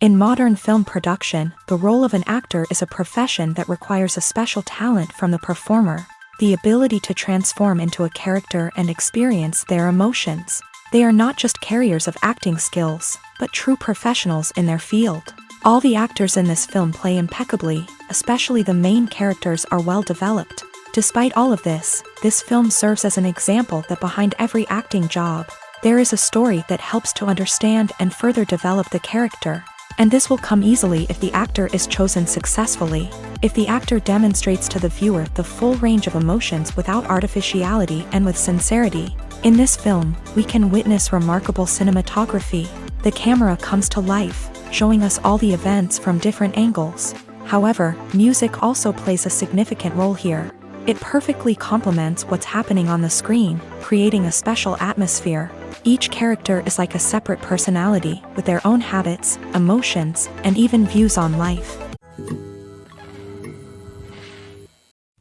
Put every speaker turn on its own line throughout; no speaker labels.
In modern film production, the role of an actor is a profession that requires a special talent from the performer, the ability to transform into a character and experience their emotions. They are not just carriers of acting skills, but true professionals in their field. All the actors in this film play impeccably, especially the main characters are well developed. Despite all of this film serves as an example that behind every acting job, there is a story that helps to understand and further develop the character. And this will come easily if the actor is chosen successfully. If the actor demonstrates to the viewer the full range of emotions without artificiality and with sincerity. In this film, we can witness remarkable cinematography. The camera comes to life, showing us all the events from different angles. However, music also plays a significant role here. It perfectly complements what's happening on the screen, creating a special atmosphere. Each character is like a separate personality, with their own habits, emotions, and even views on life.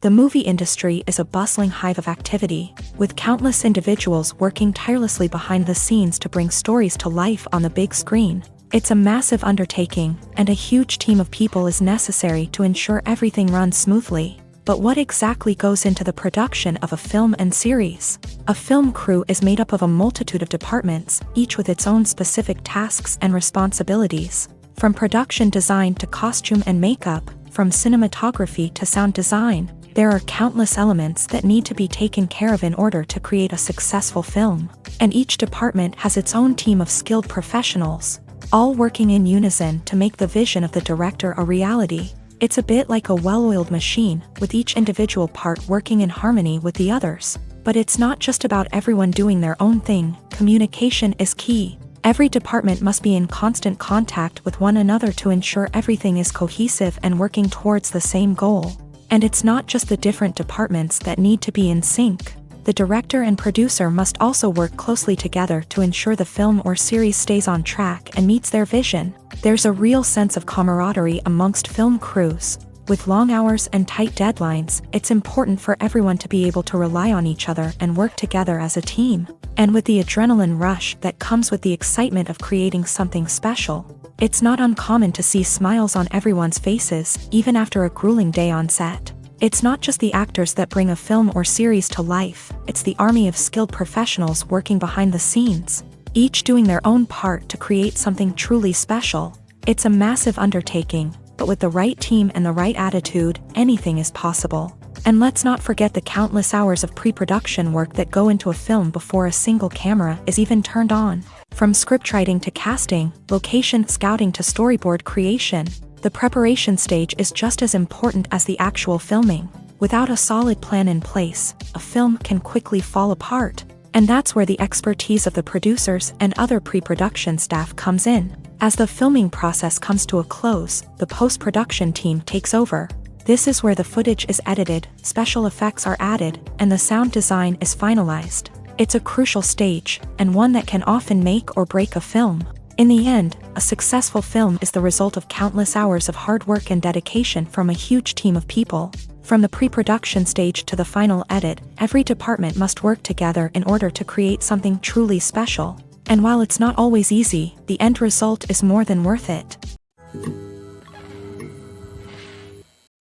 The movie industry is a bustling hive of activity, with countless individuals working tirelessly behind the scenes to bring stories to life on the big screen. It's a massive undertaking, and a huge team of people is necessary to ensure everything runs smoothly. But what exactly goes into the production of a film and series? A film crew is made up of a multitude of departments, each with its own specific tasks and responsibilities. From production design to costume and makeup, from cinematography to sound design, there are countless elements that need to be taken care of in order to create a successful film. And each department has its own team of skilled professionals, all working in unison to make the vision of the director a reality. It's a bit like a well-oiled machine, with each individual part working in harmony with the others. But it's not just about everyone doing their own thing. Communication is key. Every department must be in constant contact with one another to ensure everything is cohesive and working towards the same goal. And it's not just the different departments that need to be in sync. The director and producer must also work closely together to ensure the film or series stays on track and meets their vision. There's a real sense of camaraderie amongst film crews. With long hours and tight deadlines, it's important for everyone to be able to rely on each other and work together as a team. And with the adrenaline rush that comes with the excitement of creating something special, it's not uncommon to see smiles on everyone's faces, even after a grueling day on set. It's not just the actors that bring a film or series to life, it's the army of skilled professionals working behind the scenes, each doing their own part to create something truly special. It's a massive undertaking, but with the right team and the right attitude, anything is possible. And let's not forget the countless hours of pre-production work that go into a film before a single camera is even turned on. From scriptwriting to casting, location scouting to storyboard creation, the preparation stage is just as important as the actual filming. Without a solid plan in place, a film can quickly fall apart. And that's where the expertise of the producers and other pre-production staff comes in. As the filming process comes to a close, the post-production team takes over. This is where the footage is edited, special effects are added, and the sound design is finalized. It's a crucial stage, and one that can often make or break a film. In the end, a successful film is the result of countless hours of hard work and dedication from a huge team of people. From the pre-production stage to the final edit, every department must work together in order to create something truly special. And while it's not always easy, the end result is more than worth it.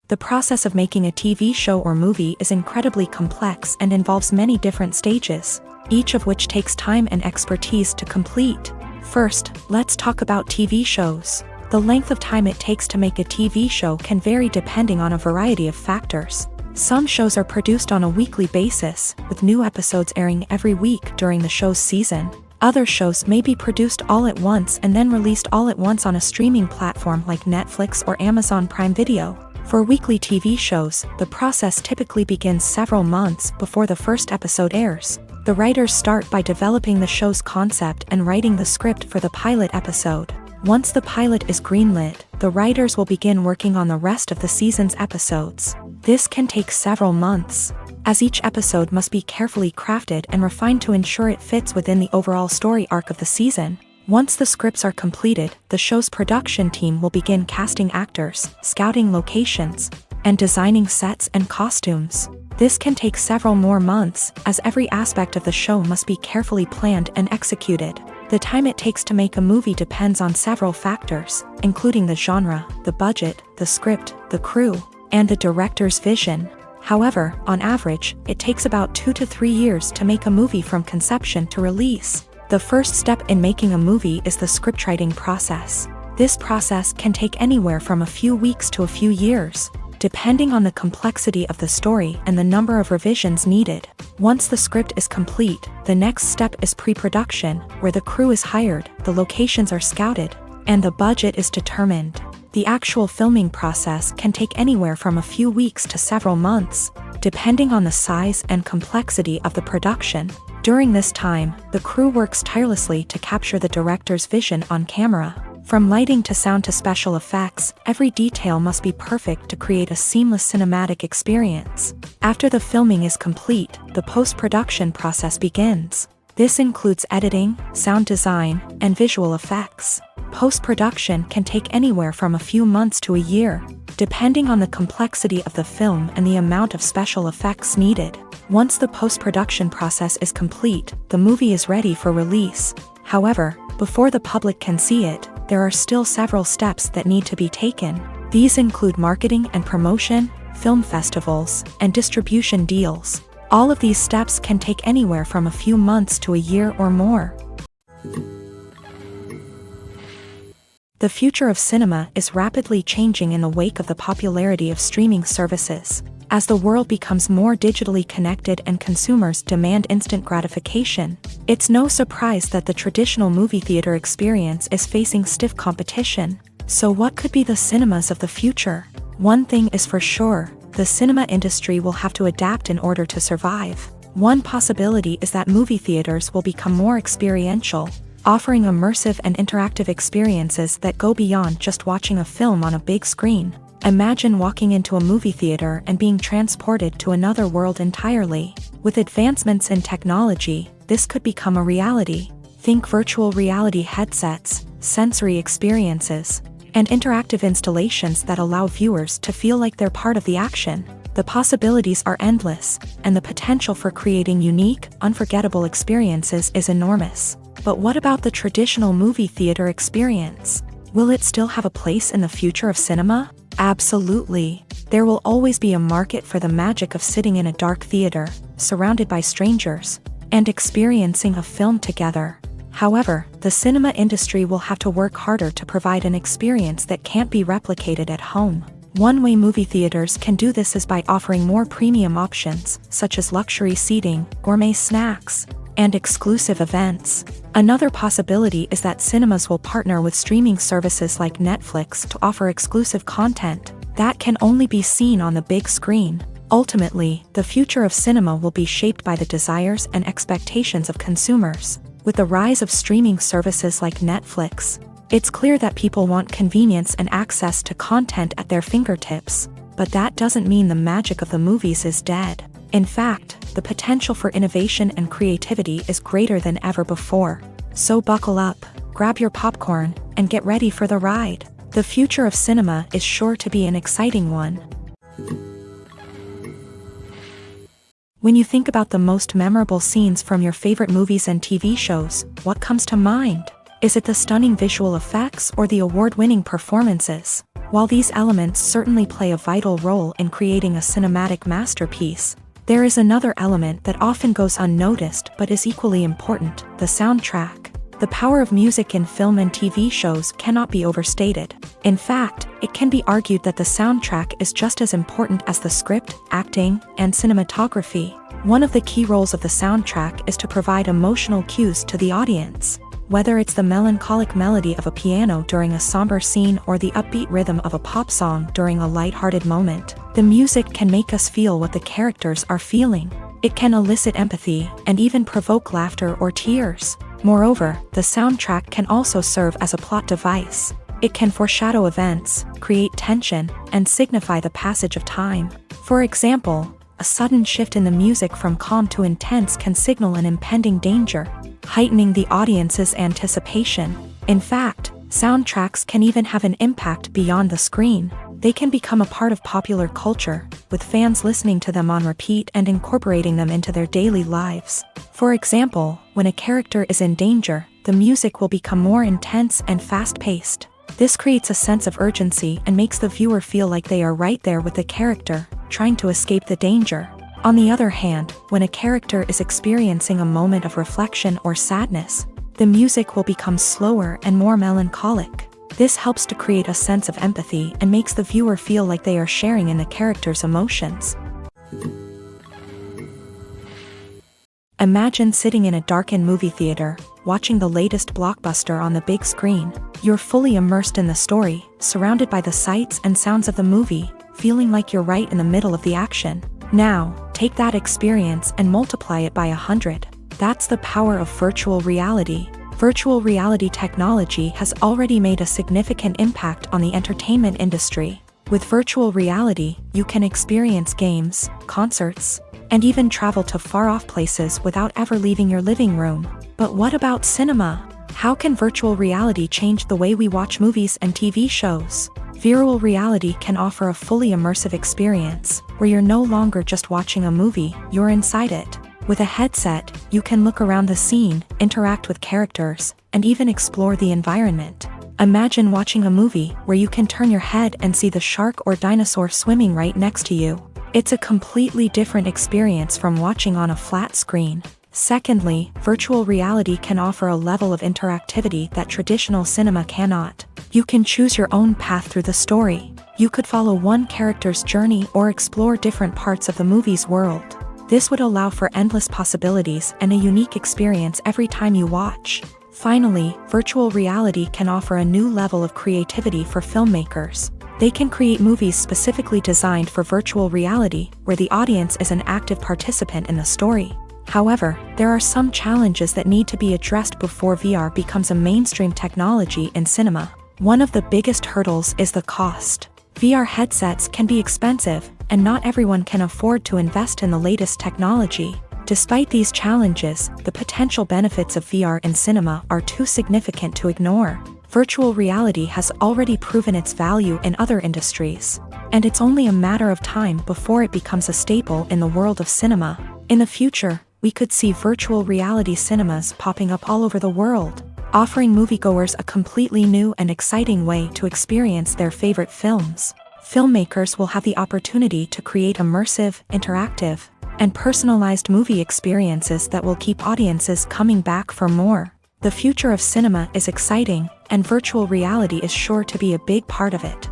The process of making a TV show or movie is incredibly complex and involves many different stages, each of which takes time and expertise to complete. First, let's talk about TV shows. The length of time it takes to make a TV show can vary depending on a variety of factors. Some shows are produced on a weekly basis, with new episodes airing every week during the show's season. Other shows may be produced all at once and then released all at once on a streaming platform like Netflix or Amazon Prime Video. For weekly TV shows, the process typically begins several months before the first episode airs. The writers start by developing the show's concept and writing the script for the pilot episode. Once the pilot is greenlit, the writers will begin working on the rest of the season's episodes. This can take several months, as each episode must be carefully crafted and refined to ensure it fits within the overall story arc of the season. Once the scripts are completed, the show's production team will begin casting actors, scouting locations, and designing sets and costumes. This can take several more months, as every aspect of the show must be carefully planned and executed. The time it takes to make a movie depends on several factors, including the genre, the budget, the script, the crew, and the director's vision. However, on average, it takes about 2 to 3 years to make a movie from conception to release. The first step in making a movie is the scriptwriting process. This process can take anywhere from a few weeks to a few years, depending on the complexity of the story and the number of revisions needed. Once the script is complete, the next step is pre-production, where the crew is hired, the locations are scouted, and the budget is determined. The actual filming process can take anywhere from a few weeks to several months, depending on the size and complexity of the production. During this time, the crew works tirelessly to capture the director's vision on camera. From lighting to sound to special effects, every detail must be perfect to create a seamless cinematic experience. After the filming is complete, the post-production process begins. This includes editing, sound design, and visual effects. Post-production can take anywhere from a few months to a year, depending on the complexity of the film and the amount of special effects needed. Once the post-production process is complete, the movie is ready for release. However, before the public can see it, there are still several steps that need to be taken. These include marketing and promotion, film festivals, and distribution deals. All of these steps can take anywhere from a few months to a year or more. The future of cinema is rapidly changing in the wake of the popularity of streaming services. As the world becomes more digitally connected and consumers demand instant gratification, it's no surprise that the traditional movie theater experience is facing stiff competition. So what could be the cinemas of the future? One thing is for sure, the cinema industry will have to adapt in order to survive. One possibility is that movie theaters will become more experiential, offering immersive and interactive experiences that go beyond just watching a film on a big screen. Imagine walking into a movie theater and being transported to another world entirely. With advancements in technology, this could become a reality. Think virtual reality headsets, sensory experiences, and interactive installations that allow viewers to feel like they're part of the action. The possibilities are endless, and the potential for creating unique, unforgettable experiences is enormous. But what about the traditional movie theater experience? Will it still have a place in the future of cinema? Absolutely. There will always be a market for the magic of sitting in a dark theater, surrounded by strangers, and experiencing a film together. However, the cinema industry will have to work harder to provide an experience that can't be replicated at home. One way movie theaters can do this is by offering more premium options, such as luxury seating, gourmet snacks, and exclusive events. Another possibility is that cinemas will partner with streaming services like Netflix to offer exclusive content that can only be seen on the big screen. Ultimately, the future of cinema will be shaped by the desires and expectations of consumers. With the rise of streaming services like Netflix, it's clear that people want convenience and access to content at their fingertips. But that doesn't mean the magic of the movies is dead. In fact, the potential for innovation and creativity is greater than ever before. So buckle up, grab your popcorn, and get ready for the ride. The future of cinema is sure to be an exciting one. When you think about the most memorable scenes from your favorite movies and TV shows, what comes to mind? Is it the stunning visual effects or the award-winning performances? While these elements certainly play a vital role in creating a cinematic masterpiece, there is another element that often goes unnoticed but is equally important: the soundtrack. The power of music in film and TV shows cannot be overstated. In fact, it can be argued that the soundtrack is just as important as the script, acting, and cinematography. One of the key roles of the soundtrack is to provide emotional cues to the audience. Whether it's the melancholic melody of a piano during a somber scene or the upbeat rhythm of a pop song during a lighthearted moment, the music can make us feel what the characters are feeling. It can elicit empathy and even provoke laughter or tears. Moreover, the soundtrack can also serve as a plot device. It can foreshadow events, create tension, and signify the passage of time. For example, a sudden shift in the music from calm to intense can signal an impending danger, heightening the audience's anticipation. In fact, soundtracks can even have an impact beyond the screen. They can become a part of popular culture, with fans listening to them on repeat and incorporating them into their daily lives. For example, when a character is in danger, the music will become more intense and fast-paced. This creates a sense of urgency and makes the viewer feel like they are right there with the character, trying to escape the danger. On the other hand, when a character is experiencing a moment of reflection or sadness, the music will become slower and more melancholic. This helps to create a sense of empathy and makes the viewer feel like they are sharing in the character's emotions. Imagine sitting in a darkened movie theater, watching the latest blockbuster on the big screen. You're fully immersed in the story, surrounded by the sights and sounds of the movie, feeling like you're right in the middle of the action. Now, take that experience and multiply it by 100. That's the power of virtual reality. Virtual reality technology has already made a significant impact on the entertainment industry. With virtual reality, you can experience games, concerts, and even travel to far-off places without ever leaving your living room. But what about cinema? How can virtual reality change the way we watch movies and TV shows? Virtual reality can offer a fully immersive experience, where you're no longer just watching a movie, you're inside it. With a headset, you can look around the scene, interact with characters, and even explore the environment. Imagine watching a movie where you can turn your head and see the shark or dinosaur swimming right next to you. It's a completely different experience from watching on a flat screen. Secondly, virtual reality can offer a level of interactivity that traditional cinema cannot. You can choose your own path through the story. You could follow one character's journey or explore different parts of the movie's world. This would allow for endless possibilities and a unique experience every time you watch. Finally, virtual reality can offer a new level of creativity for filmmakers. They can create movies specifically designed for virtual reality, where the audience is an active participant in the story. However, there are some challenges that need to be addressed before VR becomes a mainstream technology in cinema. One of the biggest hurdles is the cost. VR headsets can be expensive, and not everyone can afford to invest in the latest technology. Despite these challenges, the potential benefits of VR in cinema are too significant to ignore. Virtual reality has already proven its value in other industries, and it's only a matter of time before it becomes a staple in the world of cinema. In the future, we could see virtual reality cinemas popping up all over the world, offering moviegoers a completely new and exciting way to experience their favorite films. Filmmakers will have the opportunity to create immersive, interactive, and personalized movie experiences that will keep audiences coming back for more. The future of cinema is exciting, and virtual reality is sure to be a big part of it.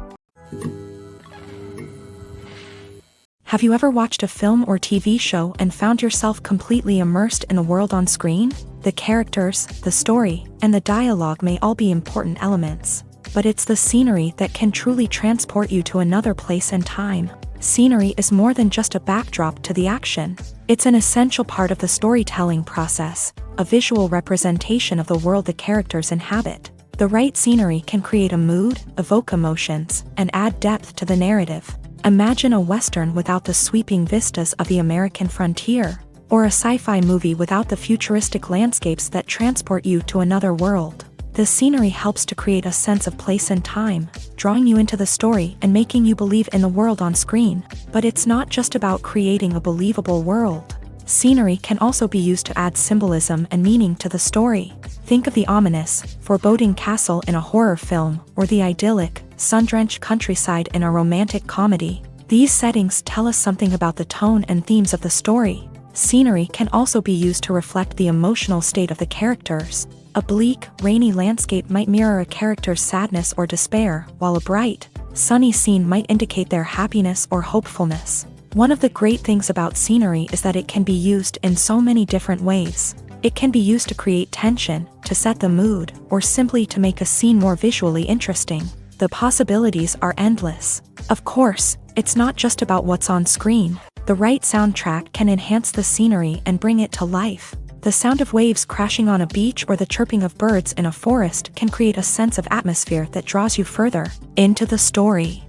Have you ever watched a film or TV show and found yourself completely immersed in the world on screen? The characters, the story, and the dialogue may all be important elements, but it's the scenery that can truly transport you to another place and time. Scenery is more than just a backdrop to the action. It's an essential part of the storytelling process, a visual representation of the world the characters inhabit. The right scenery can create a mood, evoke emotions, and add depth to the narrative. Imagine a Western without the sweeping vistas of the American frontier, or a sci-fi movie without the futuristic landscapes that transport you to another world. The scenery helps to create a sense of place and time, drawing you into the story and making you believe in the world on screen. But it's not just about creating a believable world. Scenery can also be used to add symbolism and meaning to the story. Think of the ominous, foreboding castle in a horror film, or the idyllic, sun-drenched countryside in a romantic comedy. These settings tell us something about the tone and themes of the story. Scenery can also be used to reflect the emotional state of the characters. A bleak, rainy landscape might mirror a character's sadness or despair, while a bright, sunny scene might indicate their happiness or hopefulness. One of the great things about scenery is that it can be used in so many different ways. It can be used to create tension, to set the mood, or simply to make a scene more visually interesting. The possibilities are endless. Of course, it's not just about what's on screen. The right soundtrack can enhance the scenery and bring it to life. The sound of waves crashing on a beach or the chirping of birds in a forest can create a sense of atmosphere that draws you further into the story.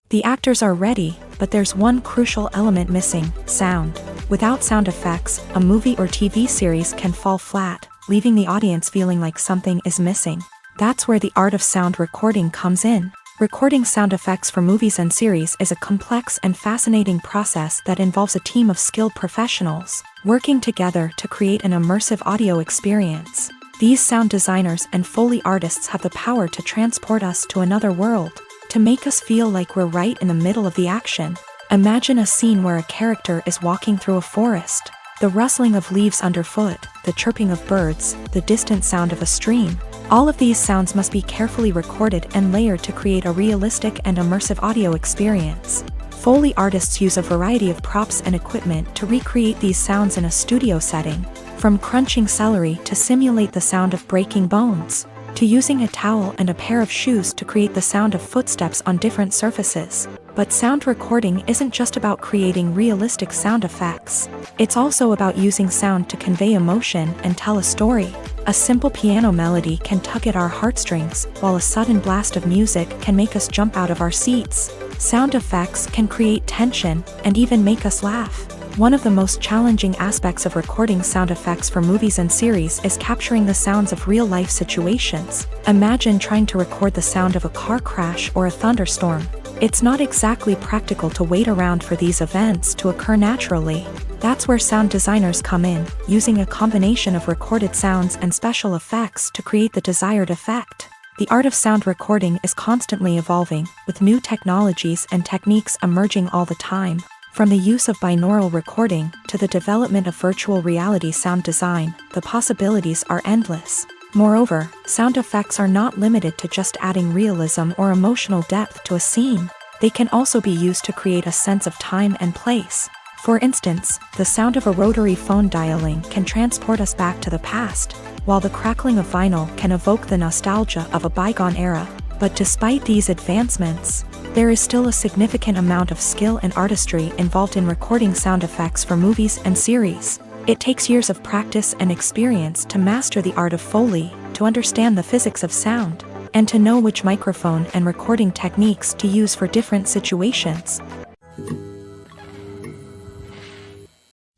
The actors are ready, but there's one crucial element missing: sound. Without sound effects, a movie or TV series can fall flat, leaving the audience feeling like something is missing. That's where the art of sound recording comes in. Recording sound effects for movies and series is a complex and fascinating process that involves a team of skilled professionals working together to create an immersive audio experience. These sound designers and Foley artists have the power to transport us to another world, to make us feel like we're right in the middle of the action. Imagine a scene where a character is walking through a forest. The rustling of leaves underfoot, the chirping of birds, the distant sound of a stream. All of these sounds must be carefully recorded and layered to create a realistic and immersive audio experience. Foley artists use a variety of props and equipment to recreate these sounds in a studio setting, from crunching celery to simulate the sound of breaking bones, to using a towel and a pair of shoes to create the sound of footsteps on different surfaces. But sound recording isn't just about creating realistic sound effects. It's also about using sound to convey emotion and tell a story. A simple piano melody can tug at our heartstrings, while a sudden blast of music can make us jump out of our seats. Sound effects can create tension and even make us laugh. One of the most challenging aspects of recording sound effects for movies and series is capturing the sounds of real-life situations. Imagine trying to record the sound of a car crash or a thunderstorm. It's not exactly practical to wait around for these events to occur naturally. That's where sound designers come in, using a combination of recorded sounds and special effects to create the desired effect. The art of sound recording is constantly evolving, with new technologies and techniques emerging all the time. From the use of binaural recording to the development of virtual reality sound design, the possibilities are endless. Moreover, sound effects are not limited to just adding realism or emotional depth to a scene. They can also be used to create a sense of time and place. For instance, the sound of a rotary phone dialing can transport us back to the past, while the crackling of vinyl can evoke the nostalgia of a bygone era. But despite these advancements, there is still a significant amount of skill and artistry involved in recording sound effects for movies and series. It takes years of practice and experience to master the art of Foley, to understand the physics of sound, and to know which microphone and recording techniques to use for different situations.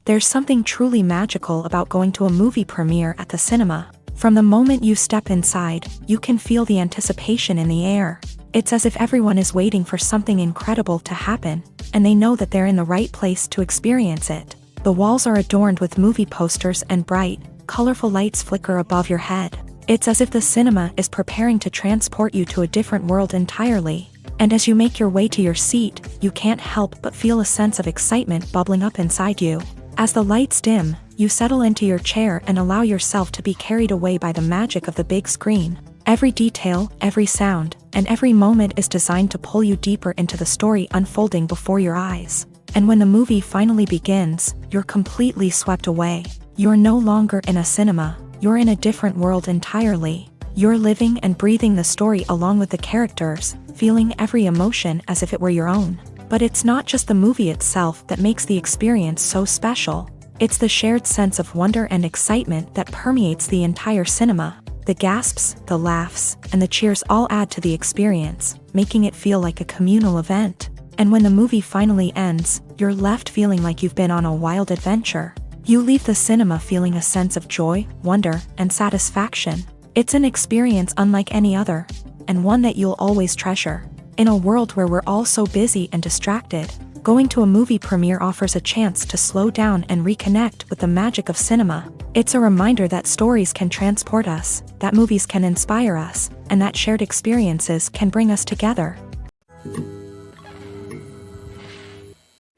There's something truly magical about going to a movie premiere at the cinema. From the moment you step inside, you can feel the anticipation in the air. It's as if everyone is waiting for something incredible to happen, and they know that they're in the right place to experience it. The walls are adorned with movie posters and bright, colorful lights flicker above your head. It's as if the cinema is preparing to transport you to a different world entirely. And as you make your way to your seat, you can't help but feel a sense of excitement bubbling up inside you. As the lights dim, you settle into your chair and allow yourself to be carried away by the magic of the big screen. Every detail, every sound, and every moment is designed to pull you deeper into the story unfolding before your eyes. And when the movie finally begins, you're completely swept away. You're no longer in a cinema, you're in a different world entirely. You're living and breathing the story along with the characters, feeling every emotion as if it were your own. But it's not just the movie itself that makes the experience so special. It's the shared sense of wonder and excitement that permeates the entire cinema. The gasps, the laughs, and the cheers all add to the experience, making it feel like a communal event. And when the movie finally ends, you're left feeling like you've been on a wild adventure. You leave the cinema feeling a sense of joy, wonder, and satisfaction. It's an experience unlike any other, and one that you'll always treasure. In a world where we're all so busy and distracted, going to a movie premiere offers a chance to slow down and reconnect with the magic of cinema. It's a reminder that stories can transport us, that movies can inspire us, and that shared experiences can bring us together.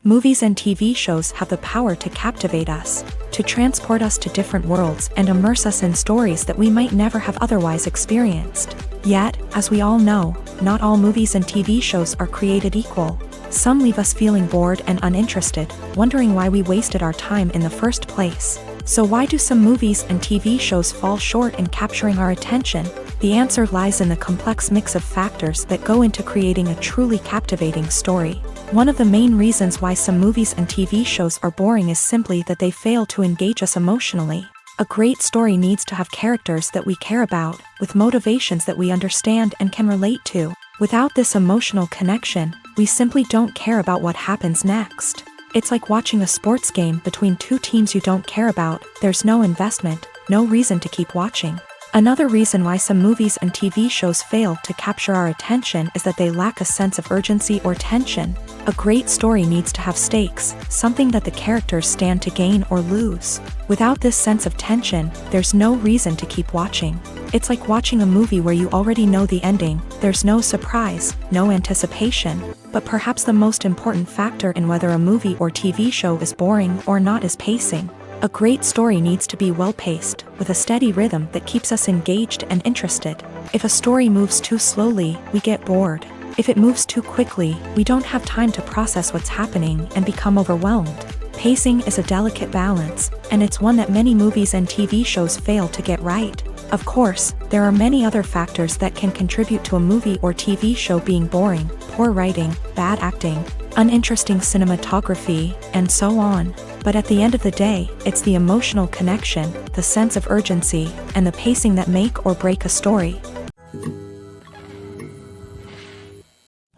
Movies and TV shows have the power to captivate us, to transport us to different worlds and immerse us in stories that we might never have otherwise experienced. Yet, as we all know, not all movies and TV shows are created equal. Some leave us feeling bored and uninterested, wondering why we wasted our time in the first place. So why do some movies and TV shows fall short in capturing our attention? The answer lies in the complex mix of factors that go into creating a truly captivating story. One of the main reasons why some movies and TV shows are boring is simply that they fail to engage us emotionally. A great story needs to have characters that we care about, with motivations that we understand and can relate to. Without this emotional connection, we simply don't care about what happens next. It's like watching a sports game between two teams you don't care about. There's no investment, no reason to keep watching. Another reason why some movies and TV shows fail to capture our attention is that they lack a sense of urgency or tension. A great story needs to have stakes, something that the characters stand to gain or lose. Without this sense of tension, there's no reason to keep watching. It's like watching a movie where you already know the ending, there's no surprise, no anticipation. But perhaps the most important factor in whether a movie or TV show is boring or not is pacing. A great story needs to be well-paced, with a steady rhythm that keeps us engaged and interested. If a story moves too slowly, we get bored. If it moves too quickly, we don't have time to process what's happening and become overwhelmed. Pacing is a delicate balance, and it's one that many movies and TV shows fail to get right. Of course, there are many other factors that can contribute to a movie or TV show being boring: poor writing, bad acting, uninteresting cinematography, and so on. But at the end of the day, it's the emotional connection, the sense of urgency, and the pacing that make or break a story.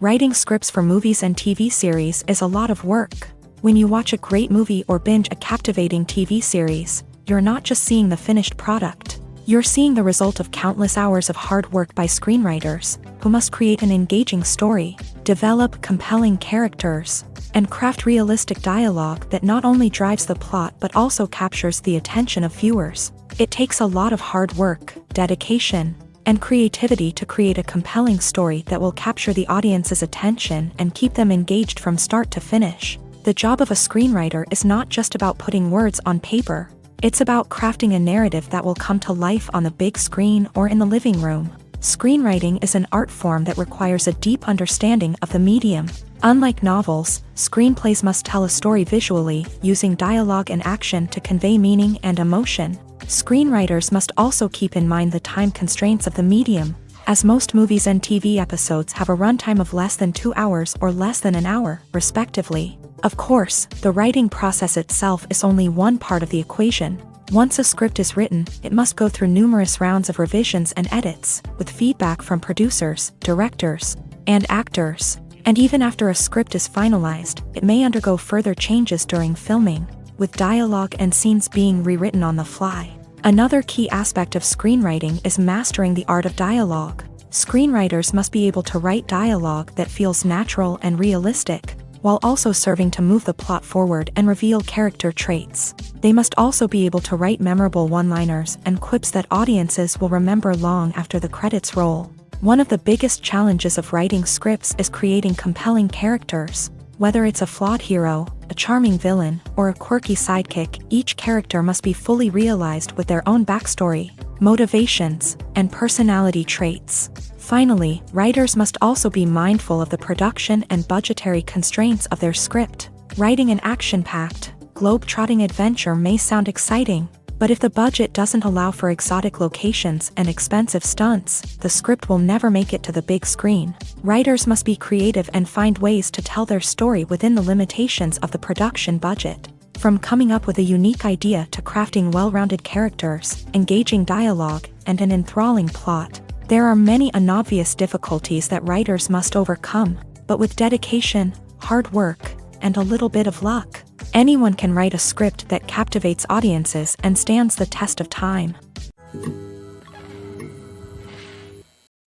Writing scripts for movies and TV series is a lot of work. When you watch a great movie or binge a captivating TV series, you're not just seeing the finished product. You're seeing the result of countless hours of hard work by screenwriters, who must create an engaging story, develop compelling characters, and craft realistic dialogue that not only drives the plot but also captures the attention of viewers. It takes a lot of hard work, dedication, and creativity to create a compelling story that will capture the audience's attention and keep them engaged from start to finish. The job of a screenwriter is not just about putting words on paper. It's about crafting a narrative that will come to life on the big screen or in the living room. Screenwriting is an art form that requires a deep understanding of the medium. Unlike novels, screenplays must tell a story visually, using dialogue and action to convey meaning and emotion. Screenwriters must also keep in mind the time constraints of the medium, as most movies and TV episodes have a runtime of less than 2 hours or less than an hour, respectively. Of course, the writing process itself is only one part of the equation. Once a script is written, it must go through numerous rounds of revisions and edits, with feedback from producers, directors, and actors. And even after a script is finalized, it may undergo further changes during filming, with dialogue and scenes being rewritten on the fly. Another key aspect of screenwriting is mastering the art of dialogue. Screenwriters must be able to write dialogue that feels natural and realistic, while also serving to move the plot forward and reveal character traits. They must also be able to write memorable one-liners and quips that audiences will remember long after the credits roll. One of the biggest challenges of writing scripts is creating compelling characters. Whether it's a flawed hero, a charming villain, or a quirky sidekick, each character must be fully realized with their own backstory, motivations, and personality traits. Finally, writers must also be mindful of the production and budgetary constraints of their script. Writing an action-packed, globe-trotting adventure may sound exciting, but if the budget doesn't allow for exotic locations and expensive stunts, the script will never make it to the big screen. Writers must be creative and find ways to tell their story within the limitations of the production budget. From coming up with a unique idea to crafting well-rounded characters, engaging dialogue, and an enthralling plot, there are many unobvious difficulties that writers must overcome, but with dedication, hard work, and a little bit of luck, anyone can write a script that captivates audiences and stands the test of time.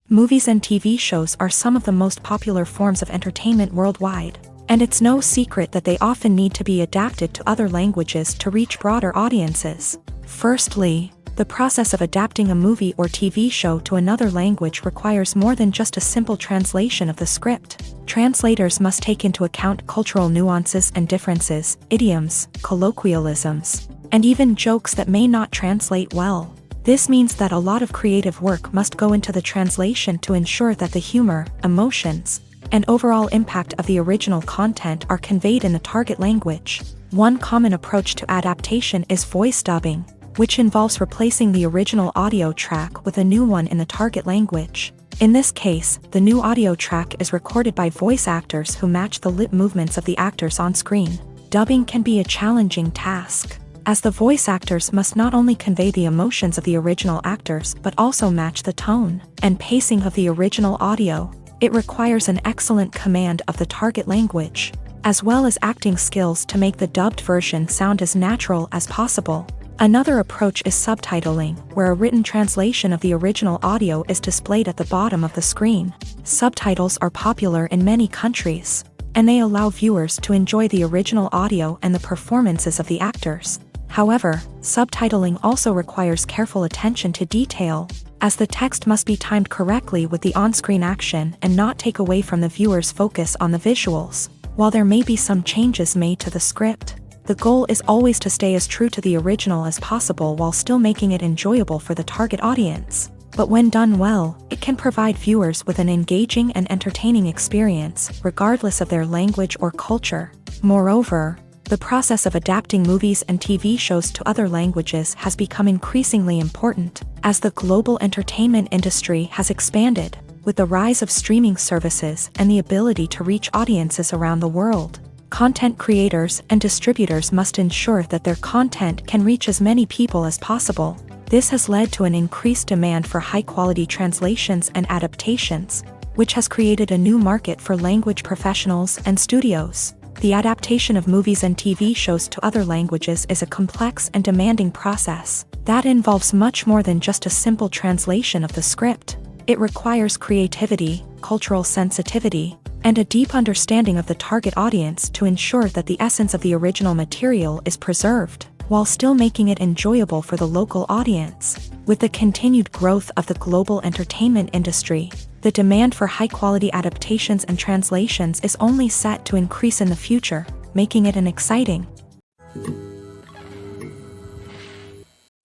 Movies and TV shows are some of the most popular forms of entertainment worldwide, and it's no secret that they often need to be adapted to other languages to reach broader audiences. Firstly, the process of adapting a movie or TV show to another language requires more than just a simple translation of the script. Translators must take into account cultural nuances and differences, idioms, colloquialisms, and even jokes that may not translate well. This means that a lot of creative work must go into the translation to ensure that the humor, emotions, and overall impact of the original content are conveyed in the target language. One common approach to adaptation is voice dubbing, which involves replacing the original audio track with a new one in the target language. In this case, the new audio track is recorded by voice actors who match the lip movements of the actors on screen. Dubbing can be a challenging task, as the voice actors must not only convey the emotions of the original actors but also match the tone and pacing of the original audio. It requires an excellent command of the target language, as well as acting skills to make the dubbed version sound as natural as possible. Another approach is subtitling, where a written translation of the original audio is displayed at the bottom of the screen. Subtitles are popular in many countries, and they allow viewers to enjoy the original audio and the performances of the actors. However, subtitling also requires careful attention to detail, as the text must be timed correctly with the on-screen action and not take away from the viewer's focus on the visuals. While there may be some changes made to the script, the goal is always to stay as true to the original as possible while still making it enjoyable for the target audience. But when done well, it can provide viewers with an engaging and entertaining experience, regardless of their language or culture. Moreover, the process of adapting movies and TV shows to other languages has become increasingly important, as the global entertainment industry has expanded, with the rise of streaming services and the ability to reach audiences around the world. Content creators and distributors must ensure that their content can reach as many people as possible. This has led to an increased demand for high-quality translations and adaptations, which has created a new market for language professionals and studios. The adaptation of movies and TV shows to other languages is a complex and demanding process that involves much more than just a simple translation of the script. It requires creativity, cultural sensitivity, and a deep understanding of the target audience to ensure that the essence of the original material is preserved, while still making it enjoyable for the local audience. With the continued growth of the global entertainment industry, the demand for high-quality adaptations and translations is only set to increase in the future, making it an exciting.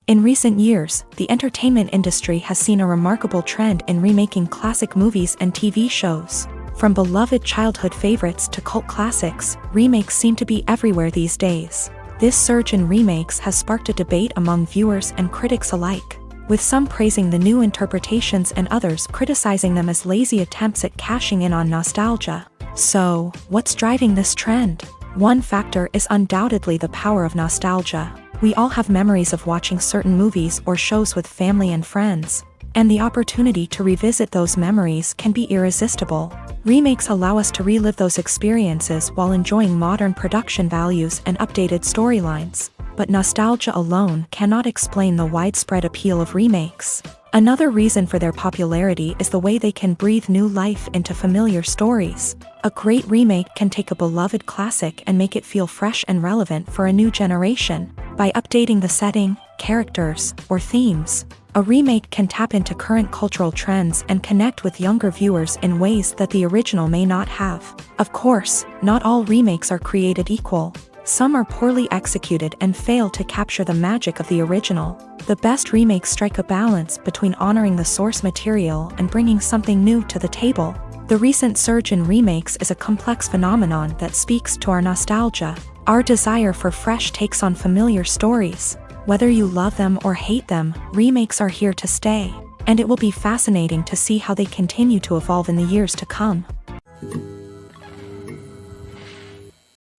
In recent years, the entertainment industry has seen a remarkable trend in remaking classic movies and TV shows. From beloved childhood favorites to cult classics, remakes seem to be everywhere these days. This surge in remakes has sparked a debate among viewers and critics alike, with some praising the new interpretations and others criticizing them as lazy attempts at cashing in on nostalgia. So, what's driving this trend? One factor is undoubtedly the power of nostalgia. We all have memories of watching certain movies or shows with family and friends, and the opportunity to revisit those memories can be irresistible. Remakes allow us to relive those experiences while enjoying modern production values and updated storylines. But nostalgia alone cannot explain the widespread appeal of remakes. Another reason for their popularity is the way they can breathe new life into familiar stories. A great remake can take a beloved classic and make it feel fresh and relevant for a new generation. By updating the setting, characters, or themes, a remake can tap into current cultural trends and connect with younger viewers in ways that the original may not have. Of course, not all remakes are created equal. Some are poorly executed and fail to capture the magic of the original. The best remakes strike a balance between honoring the source material and bringing something new to the table. The recent surge in remakes is a complex phenomenon that speaks to our nostalgia, our desire for fresh takes on familiar stories. Whether you love them or hate them, remakes are here to stay, and it will be fascinating to see how they continue to evolve in the years to come.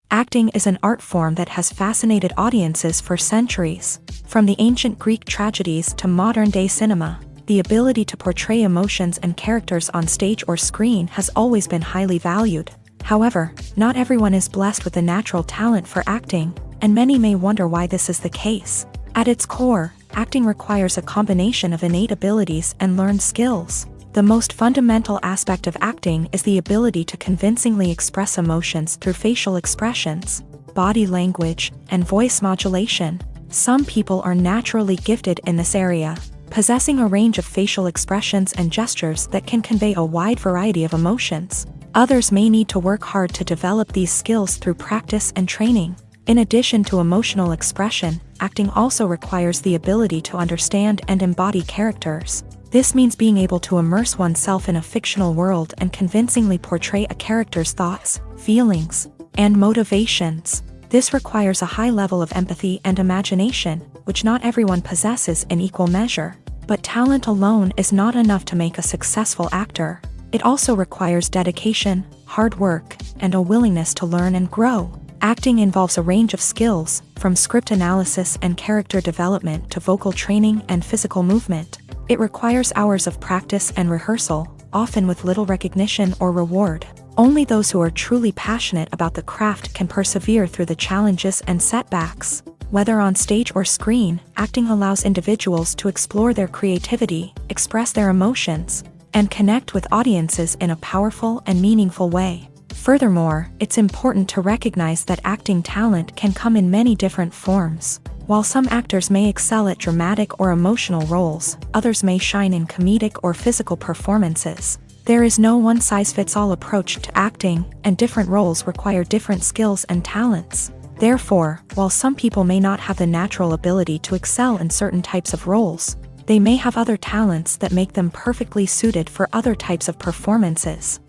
Acting is an art form that has fascinated audiences for centuries. From the ancient Greek tragedies to modern-day cinema, the ability to portray emotions and characters on stage or screen has always been highly valued. However, not everyone is blessed with a natural talent for acting, and many may wonder why this is the case. At its core, acting requires a combination of innate abilities and learned skills. The most fundamental aspect of acting is the ability to convincingly express emotions through facial expressions, body language, and voice modulation. Some people are naturally gifted in this area, possessing a range of facial expressions and gestures that can convey a wide variety of emotions. Others may need to work hard to develop these skills through practice and training. In addition to emotional expression, acting also requires the ability to understand and embody characters. This means being able to immerse oneself in a fictional world and convincingly portray a character's thoughts, feelings, and motivations. This requires a high level of empathy and imagination, which not everyone possesses in equal measure. But talent alone is not enough to make a successful actor. It also requires dedication, hard work, and a willingness to learn and grow. Acting involves a range of skills, from script analysis and character development to vocal training and physical movement. It requires hours of practice and rehearsal, often with little recognition or reward. Only those who are truly passionate about the craft can persevere through the challenges and setbacks. Whether on stage or screen, acting allows individuals to explore their creativity, express their emotions, and connect with audiences in a powerful and meaningful way. Furthermore, it's important to recognize that acting talent can come in many different forms. While some actors may excel at dramatic or emotional roles, others may shine in comedic or physical performances. There is no one-size-fits-all approach to acting, and different roles require different skills and talents. Therefore, while some people may not have the natural ability to excel in certain types of roles, they may have other talents that make them perfectly suited for other types of performances.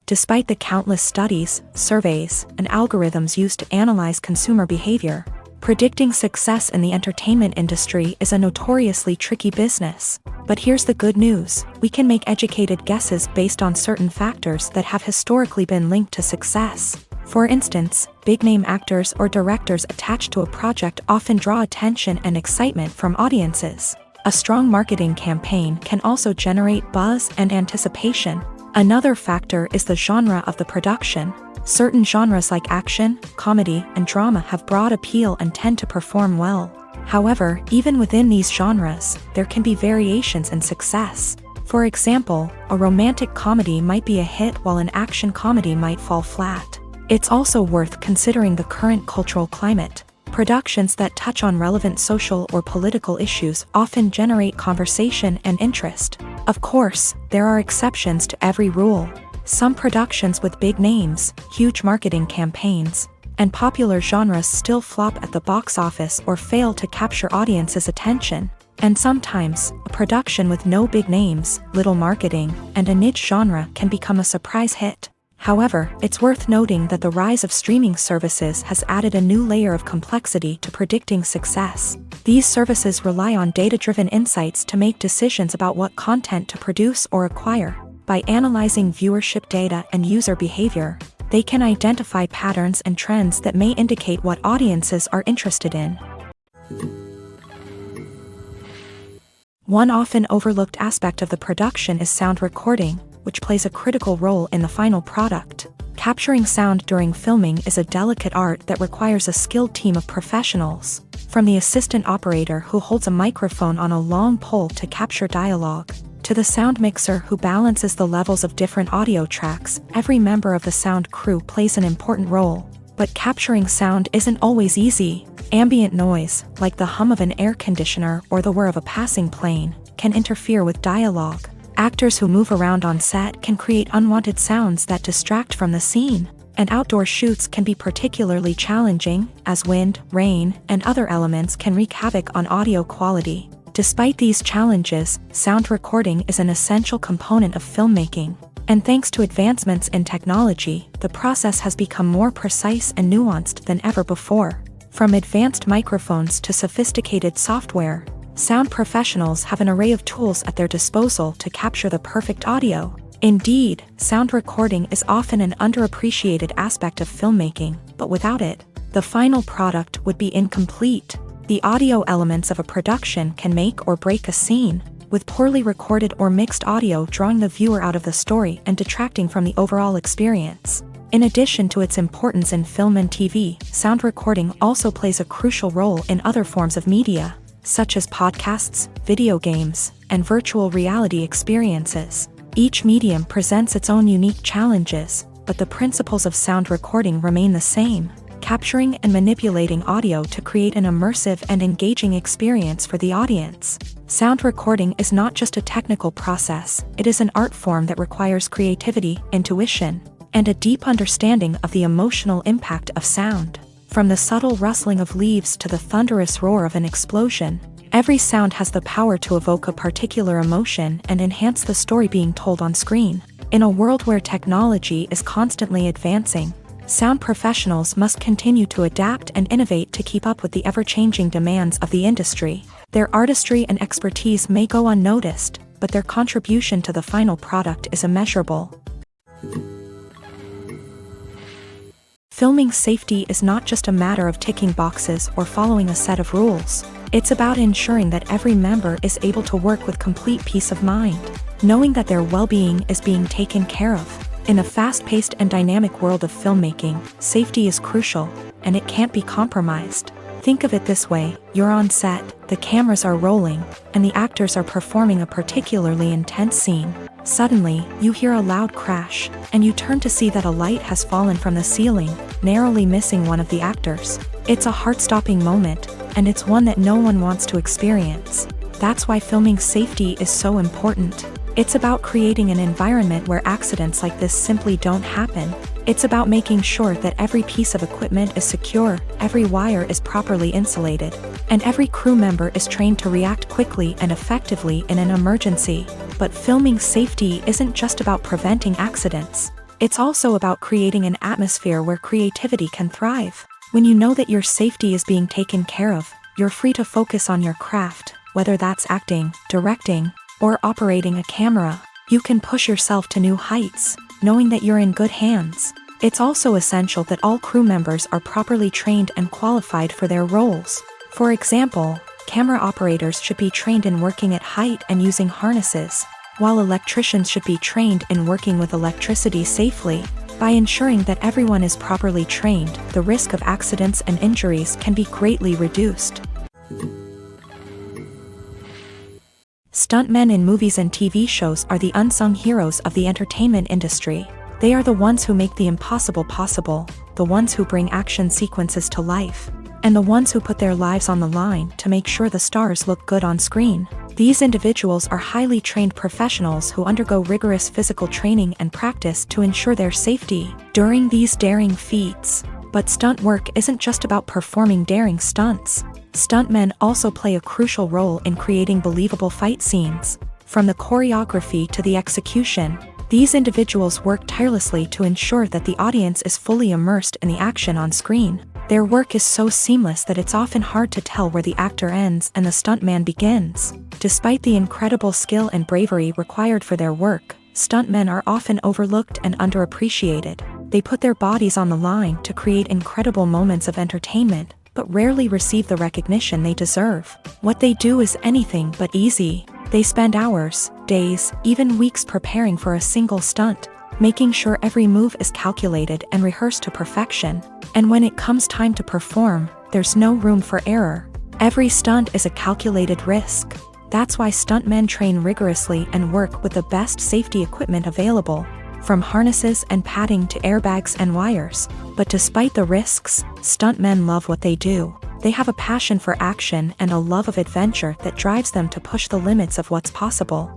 Despite the countless studies, surveys, and algorithms used to analyze consumer behavior, predicting success in the entertainment industry is a notoriously tricky business. But here's the good news: we can make educated guesses based on certain factors that have historically been linked to success. For instance, big-name actors or directors attached to a project often draw attention and excitement from audiences. A strong marketing campaign can also generate buzz and anticipation. Another factor is the genre of the production. Certain genres like action, comedy, and drama have broad appeal and tend to perform well. However, even within these genres, there can be variations in success. For example, a romantic comedy might be a hit while an action comedy might fall flat. It's also worth considering the current cultural climate. Productions that touch on relevant social or political issues often generate conversation and interest. Of course, there are exceptions to every rule. Some productions with big names, huge marketing campaigns, and popular genres still flop at the box office or fail to capture audiences' attention. And sometimes, a production with no big names, little marketing, and a niche genre can become a surprise hit. However, it's worth noting that the rise of streaming services has added a new layer of complexity to predicting success. These services rely on data-driven insights to make decisions about what content to produce or acquire. By analyzing viewership data and user behavior, they can identify patterns and trends that may indicate what audiences are interested in. One often overlooked aspect of the production is sound recording, which plays a critical role in the final product. Capturing sound during filming is a delicate art that requires a skilled team of professionals. From the assistant operator who holds a microphone on a long pole to capture dialogue, to the sound mixer who balances the levels of different audio tracks, every member of the sound crew plays an important role. But capturing sound isn't always easy. Ambient noise, like the hum of an air conditioner or the whir of a passing plane, can interfere with dialogue. Actors who move around on set can create unwanted sounds that distract from the scene. And outdoor shoots can be particularly challenging, as wind, rain, and other elements can wreak havoc on audio quality. Despite these challenges, sound recording is an essential component of filmmaking. And thanks to advancements in technology, the process has become more precise and nuanced than ever before. From advanced microphones to sophisticated software, sound professionals have an array of tools at their disposal to capture the perfect audio. Indeed, sound recording is often an underappreciated aspect of filmmaking, but without it, the final product would be incomplete. The audio elements of a production can make or break a scene, with poorly recorded or mixed audio drawing the viewer out of the story and detracting from the overall experience. In addition to its importance in film and TV, sound recording also plays a crucial role in other forms of media, such as podcasts, video games, and virtual reality experiences. Each medium presents its own unique challenges, but the principles of sound recording remain the same: capturing and manipulating audio to create an immersive and engaging experience for the audience. Sound recording is not just a technical process, it is an art form that requires creativity, intuition, and a deep understanding of the emotional impact of sound. From the subtle rustling of leaves to the thunderous roar of an explosion, every sound has the power to evoke a particular emotion and enhance the story being told on screen. In a world where technology is constantly advancing, sound professionals must continue to adapt and innovate to keep up with the ever-changing demands of the industry. Their artistry and expertise may go unnoticed, but their contribution to the final product is immeasurable. Filming safety is not just a matter of ticking boxes or following a set of rules. It's about ensuring that every member is able to work with complete peace of mind, knowing that their well-being is being taken care of. In the fast-paced and dynamic world of filmmaking, safety is crucial, and it can't be compromised. Think of it this way: you're on set, the cameras are rolling, and the actors are performing a particularly intense scene. Suddenly, you hear a loud crash, and you turn to see that a light has fallen from the ceiling, narrowly missing one of the actors. It's a heart-stopping moment, and it's one that no one wants to experience. That's why filming safety is so important. It's about creating an environment where accidents like this simply don't happen. It's about making sure that every piece of equipment is secure, every wire is properly insulated, and every crew member is trained to react quickly and effectively in an emergency. But filming safety isn't just about preventing accidents. It's also about creating an atmosphere where creativity can thrive. When you know that your safety is being taken care of, you're free to focus on your craft, whether that's acting, directing, or operating a camera. You can push yourself to new heights, knowing that you're in good hands. It's also essential that all crew members are properly trained and qualified for their roles. For example, camera operators should be trained in working at height and using harnesses, while electricians should be trained in working with electricity safely. By ensuring that everyone is properly trained, the risk of accidents and injuries can be greatly reduced. Stuntmen in movies and TV shows are the unsung heroes of the entertainment industry. They are the ones who make the impossible possible, the ones who bring action sequences to life, and the ones who put their lives on the line to make sure the stars look good on screen. These individuals are highly trained professionals who undergo rigorous physical training and practice to ensure their safety during these daring feats. But stunt work isn't just about performing daring stunts. Stuntmen also play a crucial role in creating believable fight scenes. From the choreography to the execution, these individuals work tirelessly to ensure that the audience is fully immersed in the action on screen. Their work is so seamless that it's often hard to tell where the actor ends and the stuntman begins. Despite the incredible skill and bravery required for their work, stuntmen are often overlooked and underappreciated. They put their bodies on the line to create incredible moments of entertainment, but rarely receive the recognition they deserve. What they do is anything but easy. They spend hours, days, even weeks preparing for a single stunt, making sure every move is calculated and rehearsed to perfection. And when it comes time to perform, there's no room for error. Every stunt is a calculated risk. That's why stuntmen train rigorously and work with the best safety equipment available, from harnesses and padding to airbags and wires. But despite the risks, stuntmen love what they do. They have a passion for action and a love of adventure that drives them to push the limits of what's possible.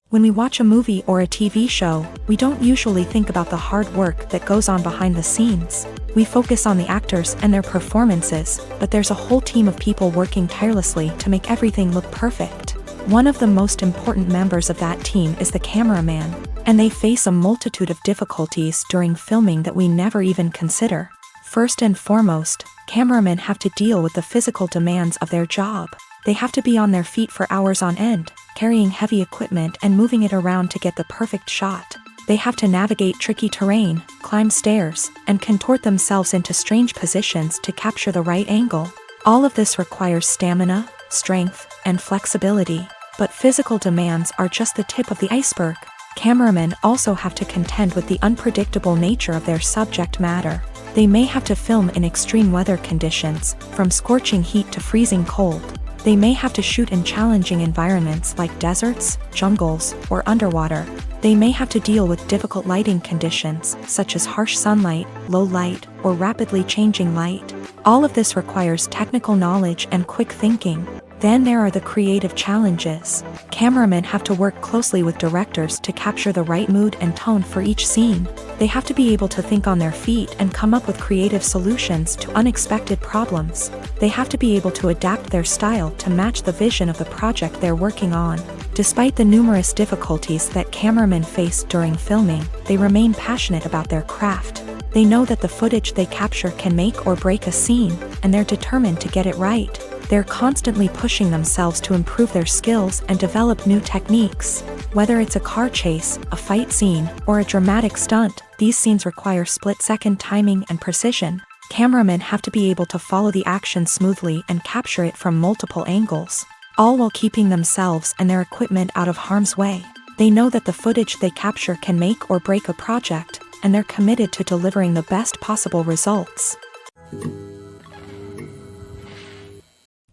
When we watch a movie or a TV show, we don't usually think about the hard work that goes on behind the scenes. We focus on the actors and their performances, but there's a whole team of people working tirelessly to make everything look perfect. One of the most important members of that team is the cameraman, and they face a multitude of difficulties during filming that we never even consider. First and foremost, cameramen have to deal with the physical demands of their job. They have to be on their feet for hours on end, carrying heavy equipment and moving it around to get the perfect shot. They have to navigate tricky terrain, climb stairs, and contort themselves into strange positions to capture the right angle. All of this requires stamina, strength, and flexibility. But physical demands are just the tip of the iceberg. Cameramen also have to contend with the unpredictable nature of their subject matter. They may have to film in extreme weather conditions, from scorching heat to freezing cold. They may have to shoot in challenging environments like deserts, jungles, or underwater. They may have to deal with difficult lighting conditions, such as harsh sunlight, low light, or rapidly changing light. All of this requires technical knowledge and quick thinking. Then there are the creative challenges. Cameramen have to work closely with directors to capture the right mood and tone for each scene. They have to be able to think on their feet and come up with creative solutions to unexpected problems. They have to be able to adapt their style to match the vision of the project they're working on. Despite the numerous difficulties that cameramen face during filming, they remain passionate about their craft. They know that the footage they capture can make or break a scene, and they're determined to get it right. They're constantly pushing themselves to improve their skills and develop new techniques. Whether it's a car chase, a fight scene, or a dramatic stunt, these scenes require split-second timing and precision. Cameramen have to be able to follow the action smoothly and capture it from multiple angles, all while keeping themselves and their equipment out of harm's way. They know that the footage they capture can make or break a project, and they're committed to delivering the best possible results.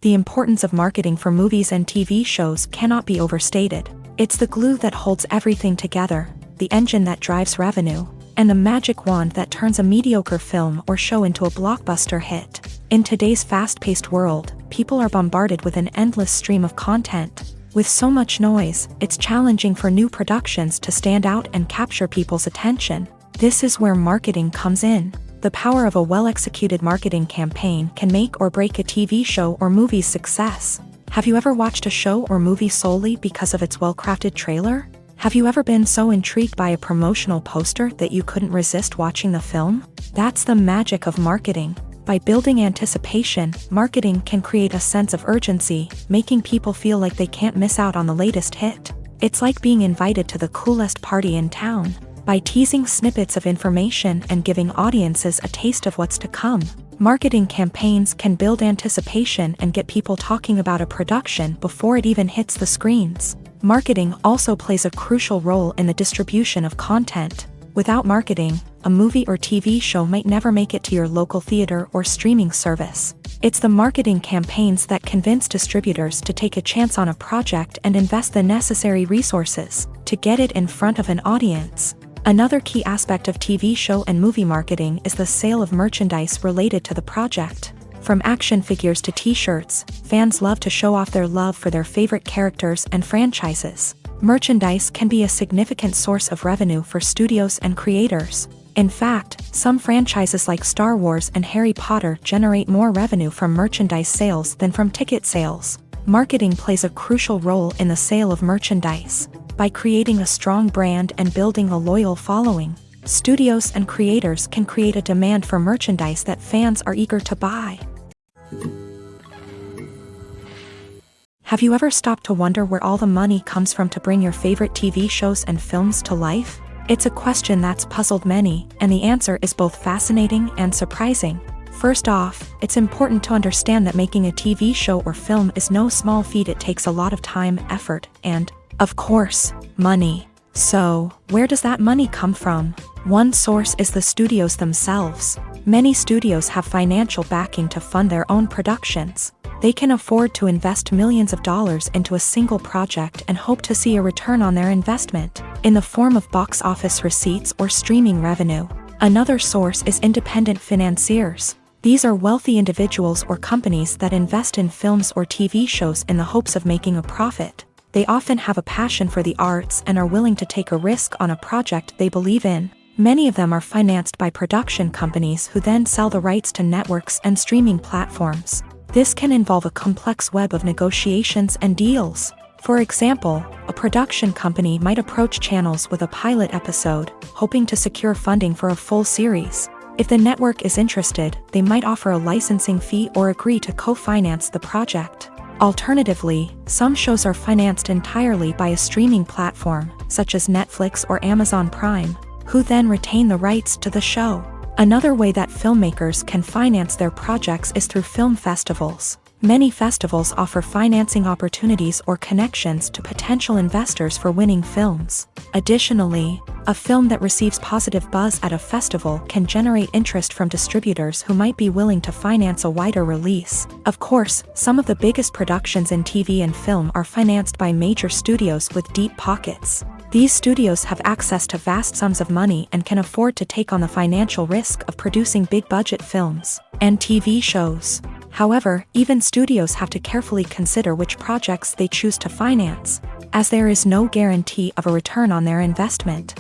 The importance of marketing for movies and TV shows cannot be overstated. It's the glue that holds everything together, the engine that drives revenue, and the magic wand that turns a mediocre film or show into a blockbuster hit. In today's fast-paced world, people are bombarded with an endless stream of content. With so much noise, it's challenging for new productions to stand out and capture people's attention. This is where marketing comes in. The power of a well-executed marketing campaign can make or break a TV show or movie's success. Have you ever watched a show or movie solely because of its well-crafted trailer? Have you ever been so intrigued by a promotional poster that you couldn't resist watching the film? That's the magic of marketing. By building anticipation, marketing can create a sense of urgency, making people feel like they can't miss out on the latest hit. It's like being invited to the coolest party in town. By teasing snippets of information and giving audiences a taste of what's to come, marketing campaigns can build anticipation and get people talking about a production before it even hits the screens. Marketing also plays a crucial role in the distribution of content. Without marketing, a movie or TV show might never make it to your local theater or streaming service. It's the marketing campaigns that convince distributors to take a chance on a project and invest the necessary resources to get it in front of an audience. Another key aspect of TV show and movie marketing is the sale of merchandise related to the project. From action figures to t-shirts, fans love to show off their love for their favorite characters and franchises. Merchandise can be a significant source of revenue for studios and creators. In fact, some franchises like Star Wars and Harry Potter generate more revenue from merchandise sales than from ticket sales. Marketing plays a crucial role in the sale of merchandise. By creating a strong brand and building a loyal following, studios and creators can create a demand for merchandise that fans are eager to buy. Have you ever stopped to wonder where all the money comes from to bring your favorite TV shows and films to life? It's a question that's puzzled many, and the answer is both fascinating and surprising. First off, it's important to understand that making a TV show or film is no small feat. It takes a lot of time, effort, and, of course, money. So, where does that money come from? One source is the studios themselves. Many studios have financial backing to fund their own productions. They can afford to invest millions of dollars into a single project and hope to see a return on their investment, in the form of box office receipts or streaming revenue. Another source is independent financiers. These are wealthy individuals or companies that invest in films or TV shows in the hopes of making a profit. They often have a passion for the arts and are willing to take a risk on a project they believe in. Many of them are financed by production companies who then sell the rights to networks and streaming platforms. This can involve a complex web of negotiations and deals. For example, a production company might approach channels with a pilot episode, hoping to secure funding for a full series. If the network is interested, they might offer a licensing fee or agree to co-finance the project. Alternatively, some shows are financed entirely by a streaming platform, such as Netflix or Amazon Prime, who then retain the rights to the show. Another way that filmmakers can finance their projects is through film festivals. Many festivals offer financing opportunities or connections to potential investors for winning films. Additionally, a film that receives positive buzz at a festival can generate interest from distributors who might be willing to finance a wider release. Of course, some of the biggest productions in TV and film are financed by major studios with deep pockets. These studios have access to vast sums of money and can afford to take on the financial risk of producing big-budget films and TV shows. However, even studios have to carefully consider which projects they choose to finance, as there is no guarantee of a return on their investment.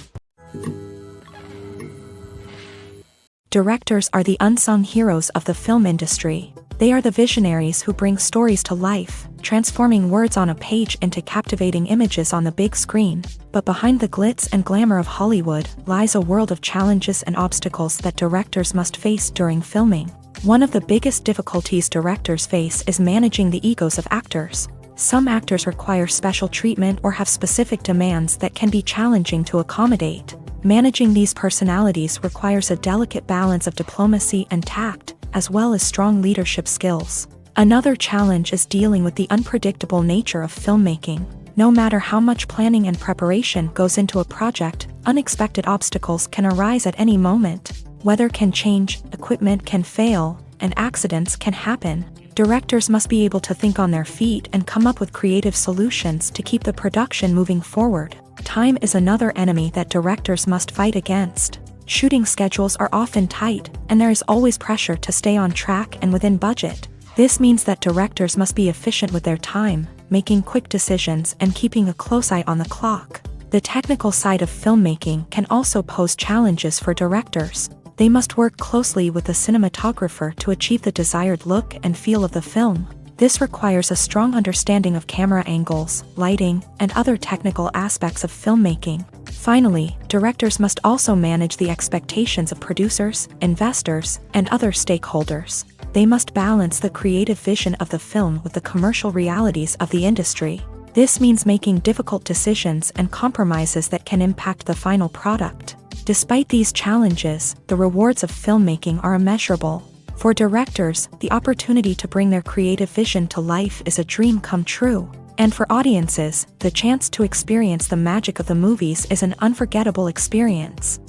Directors are the unsung heroes of the film industry. They are the visionaries who bring stories to life, transforming words on a page into captivating images on the big screen. But behind the glitz and glamour of Hollywood lies a world of challenges and obstacles that directors must face during filming. One of the biggest difficulties directors face is managing the egos of actors. Some actors require special treatment or have specific demands that can be challenging to accommodate. Managing these personalities requires a delicate balance of diplomacy and tact, as well as strong leadership skills. Another challenge is dealing with the unpredictable nature of filmmaking. No matter how much planning and preparation goes into a project, unexpected obstacles can arise at any moment. Weather can change, equipment can fail, and accidents can happen. Directors must be able to think on their feet and come up with creative solutions to keep the production moving forward. Time is another enemy that directors must fight against. Shooting schedules are often tight, and there is always pressure to stay on track and within budget. This means that directors must be efficient with their time, making quick decisions and keeping a close eye on the clock. The technical side of filmmaking can also pose challenges for directors. They must work closely with the cinematographer to achieve the desired look and feel of the film. This requires a strong understanding of camera angles, lighting, and other technical aspects of filmmaking. Finally, directors must also manage the expectations of producers, investors, and other stakeholders. They must balance the creative vision of the film with the commercial realities of the industry. This means making difficult decisions and compromises that can impact the final product. Despite these challenges, the rewards of filmmaking are immeasurable. For directors, the opportunity to bring their creative vision to life is a dream come true. And for audiences, the chance to experience the magic of the movies is an unforgettable experience.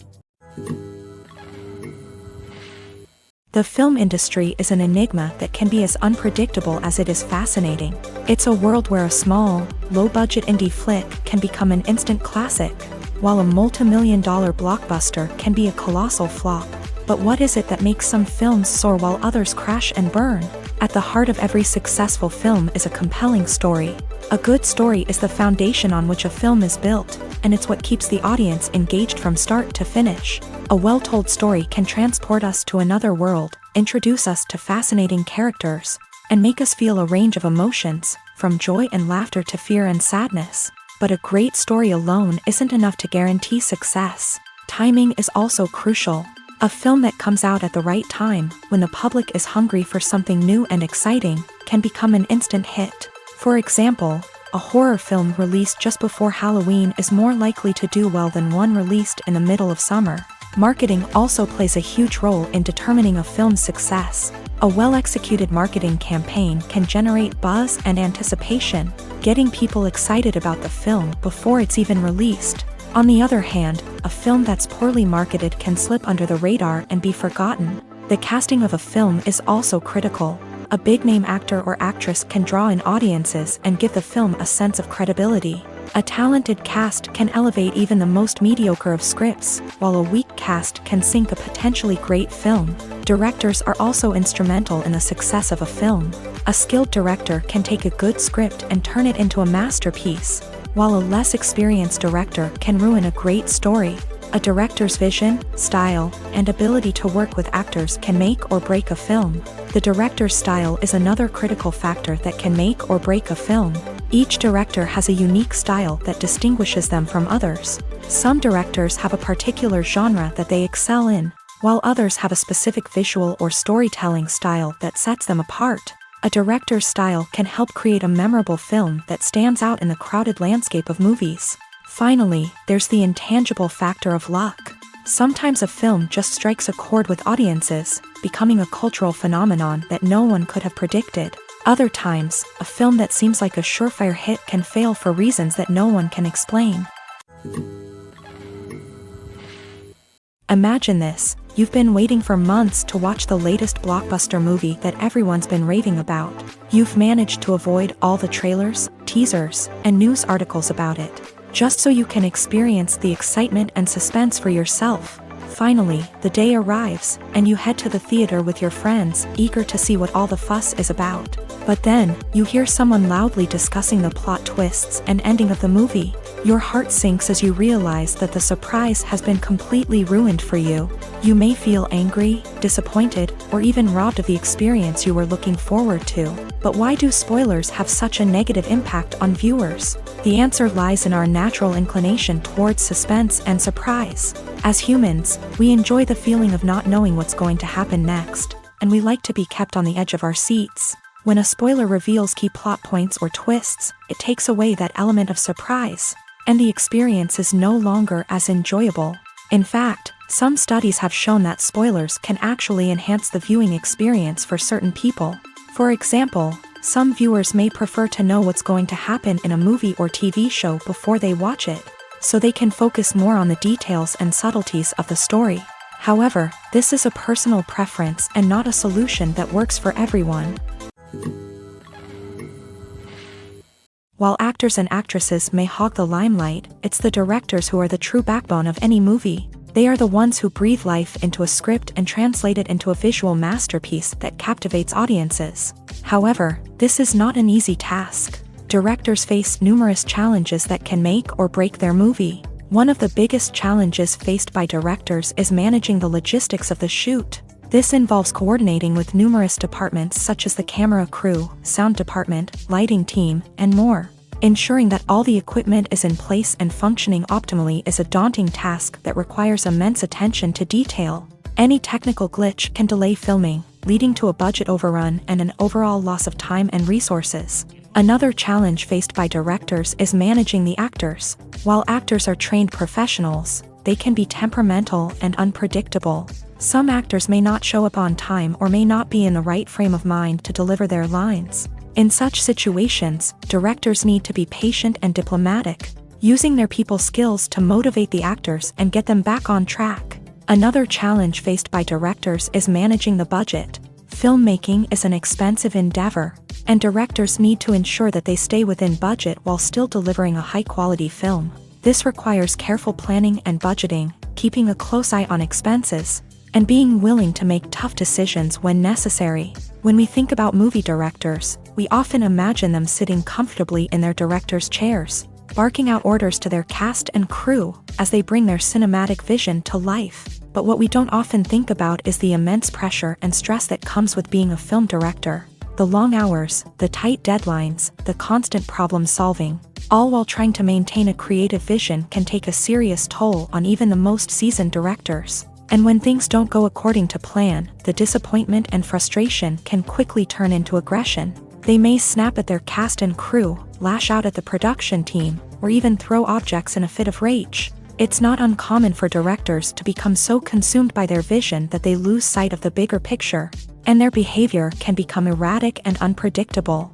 The film industry is an enigma that can be as unpredictable as it is fascinating. It's a world where a small, low-budget indie flick can become an instant classic, while a multi-million-dollar blockbuster can be a colossal flop. But what is it that makes some films soar while others crash and burn? At the heart of every successful film is a compelling story. A good story is the foundation on which a film is built, and it's what keeps the audience engaged from start to finish. A well-told story can transport us to another world, introduce us to fascinating characters, and make us feel a range of emotions, from joy and laughter to fear and sadness. But a great story alone isn't enough to guarantee success. Timing is also crucial. A film that comes out at the right time, when the public is hungry for something new and exciting, can become an instant hit. For example, a horror film released just before Halloween is more likely to do well than one released in the middle of summer. Marketing also plays a huge role in determining a film's success. A well-executed marketing campaign can generate buzz and anticipation, getting people excited about the film before it's even released. On the other hand, a film that's poorly marketed can slip under the radar and be forgotten. The casting of a film is also critical. A big-name actor or actress can draw in audiences and give the film a sense of credibility. A talented cast can elevate even the most mediocre of scripts, while a weak cast can sink a potentially great film. Directors are also instrumental in the success of a film. A skilled director can take a good script and turn it into a masterpiece, while a less experienced director can ruin a great story. A director's vision, style, and ability to work with actors can make or break a film. The director's style is another critical factor that can make or break a film. Each director has a unique style that distinguishes them from others. Some directors have a particular genre that they excel in, while others have a specific visual or storytelling style that sets them apart. A director's style can help create a memorable film that stands out in the crowded landscape of movies. Finally, there's the intangible factor of luck. Sometimes a film just strikes a chord with audiences, becoming a cultural phenomenon that no one could have predicted. Other times, a film that seems like a surefire hit can fail for reasons that no one can explain. Imagine this. You've been waiting for months to watch the latest blockbuster movie that everyone's been raving about. You've managed to avoid all the trailers, teasers, and news articles about it, just so you can experience the excitement and suspense for yourself. Finally, the day arrives, and you head to the theater with your friends, eager to see what all the fuss is about. But then, you hear someone loudly discussing the plot twists and ending of the movie. Your heart sinks as you realize that the surprise has been completely ruined for you. You may feel angry, disappointed, or even robbed of the experience you were looking forward to. But why do spoilers have such a negative impact on viewers? The answer lies in our natural inclination towards suspense and surprise. As humans, we enjoy the feeling of not knowing what's going to happen next, and we like to be kept on the edge of our seats. When a spoiler reveals key plot points or twists, it takes away that element of surprise, and the experience is no longer as enjoyable. In fact, some studies have shown that spoilers can actually enhance the viewing experience for certain people. For example, Some viewers may prefer to know what's going to happen in a movie or TV show before they watch it, so they can focus more on the details and subtleties of the story. However, this is a personal preference and not a solution that works for everyone. While actors and actresses may hog the limelight, it's the directors who are the true backbone of any movie. They are the ones who breathe life into a script and translate it into a visual masterpiece that captivates audiences. However, this is not an easy task. Directors face numerous challenges that can make or break their movie. One of the biggest challenges faced by directors is managing the logistics of the shoot. This involves coordinating with numerous departments such as the camera crew, sound department, lighting team, and more. Ensuring that all the equipment is in place and functioning optimally is a daunting task that requires immense attention to detail. Any technical glitch can delay filming, leading to a budget overrun and an overall loss of time and resources. Another challenge faced by directors is managing the actors. While actors are trained professionals, they can be temperamental and unpredictable. Some actors may not show up on time or may not be in the right frame of mind to deliver their lines. In such situations, directors need to be patient and diplomatic, using their people skills to motivate the actors and get them back on track. Another challenge faced by directors is managing the budget. Filmmaking is an expensive endeavor, and directors need to ensure that they stay within budget while still delivering a high-quality film. This requires careful planning and budgeting, keeping a close eye on expenses, and being willing to make tough decisions when necessary. When we think about movie directors, we often imagine them sitting comfortably in their director's chairs, barking out orders to their cast and crew as they bring their cinematic vision to life. But what we don't often think about is the immense pressure and stress that comes with being a film director. The long hours, the tight deadlines, the constant problem solving, all while trying to maintain a creative vision can take a serious toll on even the most seasoned directors. And when things don't go according to plan, the disappointment and frustration can quickly turn into aggression. They may snap at their cast and crew, lash out at the production team, or even throw objects in a fit of rage. It's not uncommon for directors to become so consumed by their vision that they lose sight of the bigger picture, and their behavior can become erratic and unpredictable.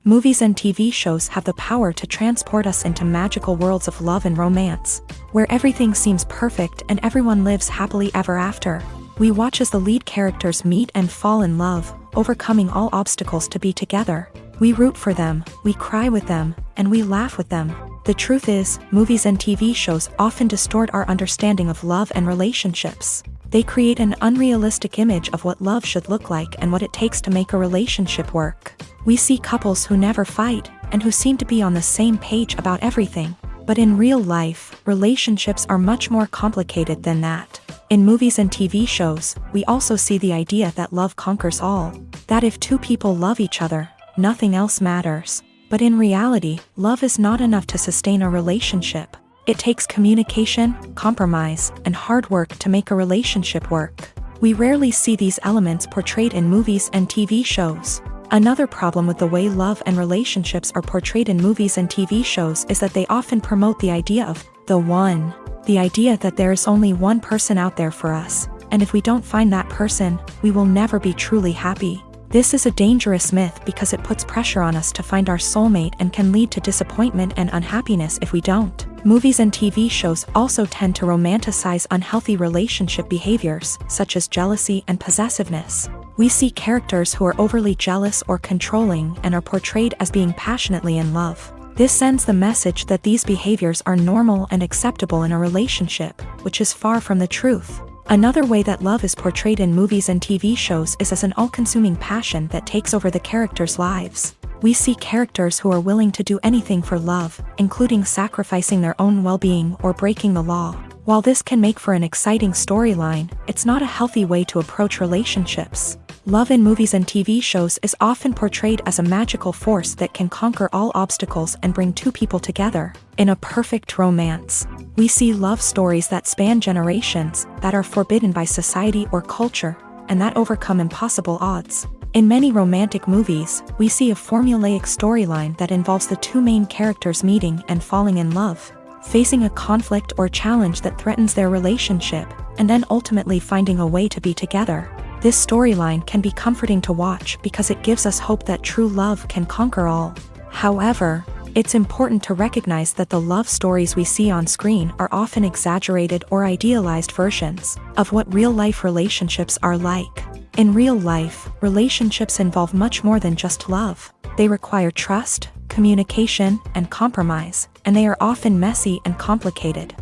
Movies and TV shows have the power to transport us into magical worlds of love and romance, where everything seems perfect and everyone lives happily ever after. We watch as the lead characters meet and fall in love, overcoming all obstacles to be together. We root for them, we cry with them, and we laugh with them. The truth is, movies and TV shows often distort our understanding of love and relationships. They create an unrealistic image of what love should look like and what it takes to make a relationship work. We see couples who never fight, and who seem to be on the same page about everything. But in real life, relationships are much more complicated than that. In movies and TV shows, we also see the idea that love conquers all. That if two people love each other, nothing else matters. But in reality, love is not enough to sustain a relationship. It takes communication, compromise, and hard work to make a relationship work. We rarely see these elements portrayed in movies and TV shows. Another problem with the way love and relationships are portrayed in movies and TV shows is that they often promote the idea of the one. The idea that there is only one person out there for us, and if we don't find that person, we will never be truly happy. This is a dangerous myth because it puts pressure on us to find our soulmate and can lead to disappointment and unhappiness if we don't. Movies and TV shows also tend to romanticize unhealthy relationship behaviors, such as jealousy and possessiveness. We see characters who are overly jealous or controlling and are portrayed as being passionately in love. This sends the message that these behaviors are normal and acceptable in a relationship, which is far from the truth. Another way that love is portrayed in movies and TV shows is as an all-consuming passion that takes over the characters' lives. We see characters who are willing to do anything for love, including sacrificing their own well-being or breaking the law. While this can make for an exciting storyline, it's not a healthy way to approach relationships. Love in movies and TV shows is often portrayed as a magical force that can conquer all obstacles and bring two people together. In a perfect romance, we see love stories that span generations, that are forbidden by society or culture, and that overcome impossible odds. In many romantic movies, we see a formulaic storyline that involves the two main characters meeting and falling in love, facing a conflict or challenge that threatens their relationship, and then ultimately finding a way to be together. This storyline can be comforting to watch because it gives us hope that true love can conquer all. However, it's important to recognize that the love stories we see on screen are often exaggerated or idealized versions of what real-life relationships are like. In real life, relationships involve much more than just love. They require trust, communication, and compromise, and they are often messy and complicated.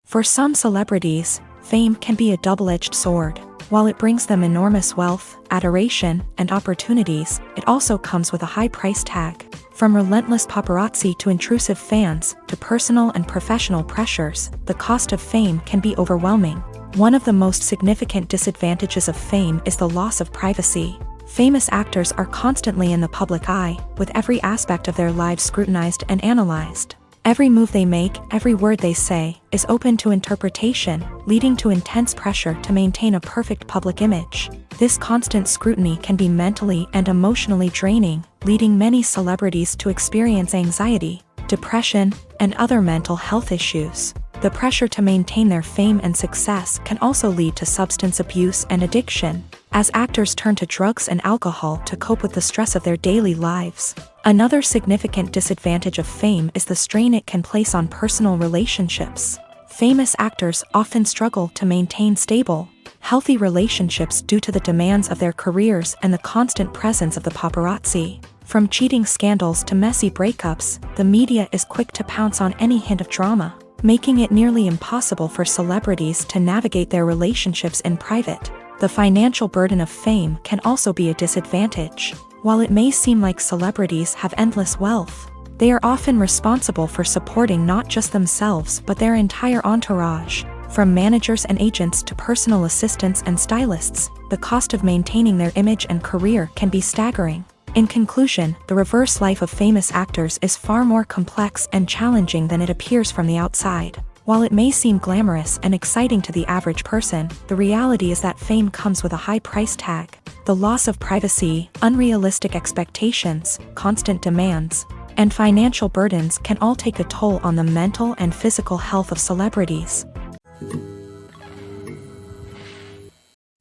For some celebrities, fame can be a double-edged sword. While it brings them enormous wealth, adoration, and opportunities, it also comes with a high price tag. From relentless paparazzi to intrusive fans, to personal and professional pressures, the cost of fame can be overwhelming. One of the most significant disadvantages of fame is the loss of privacy. Famous actors are constantly in the public eye, with every aspect of their lives scrutinized and analyzed. Every move they make, every word they say, is open to interpretation, leading to intense pressure to maintain a perfect public image. This constant scrutiny can be mentally and emotionally draining, leading many celebrities to experience anxiety, depression, and other mental health issues. The pressure to maintain their fame and success can also lead to substance abuse and addiction, as actors turn to drugs and alcohol to cope with the stress of their daily lives. Another significant disadvantage of fame is the strain it can place on personal relationships. Famous actors often struggle to maintain stable, healthy relationships due to the demands of their careers and the constant presence of the paparazzi. From cheating scandals to messy breakups, the media is quick to pounce on any hint of drama, making it nearly impossible for celebrities to navigate their relationships in private. The financial burden of fame can also be a disadvantage. While it may seem like celebrities have endless wealth, they are often responsible for supporting not just themselves but their entire entourage. From managers and agents to personal assistants and stylists, the cost of maintaining their image and career can be staggering. In conclusion, the reverse life of famous actors is far more complex and challenging than it appears from the outside. While it may seem glamorous and exciting to the average person, the reality is that fame comes with a high price tag. The loss of privacy, unrealistic expectations, constant demands, and financial burdens can all take a toll on the mental and physical health of celebrities.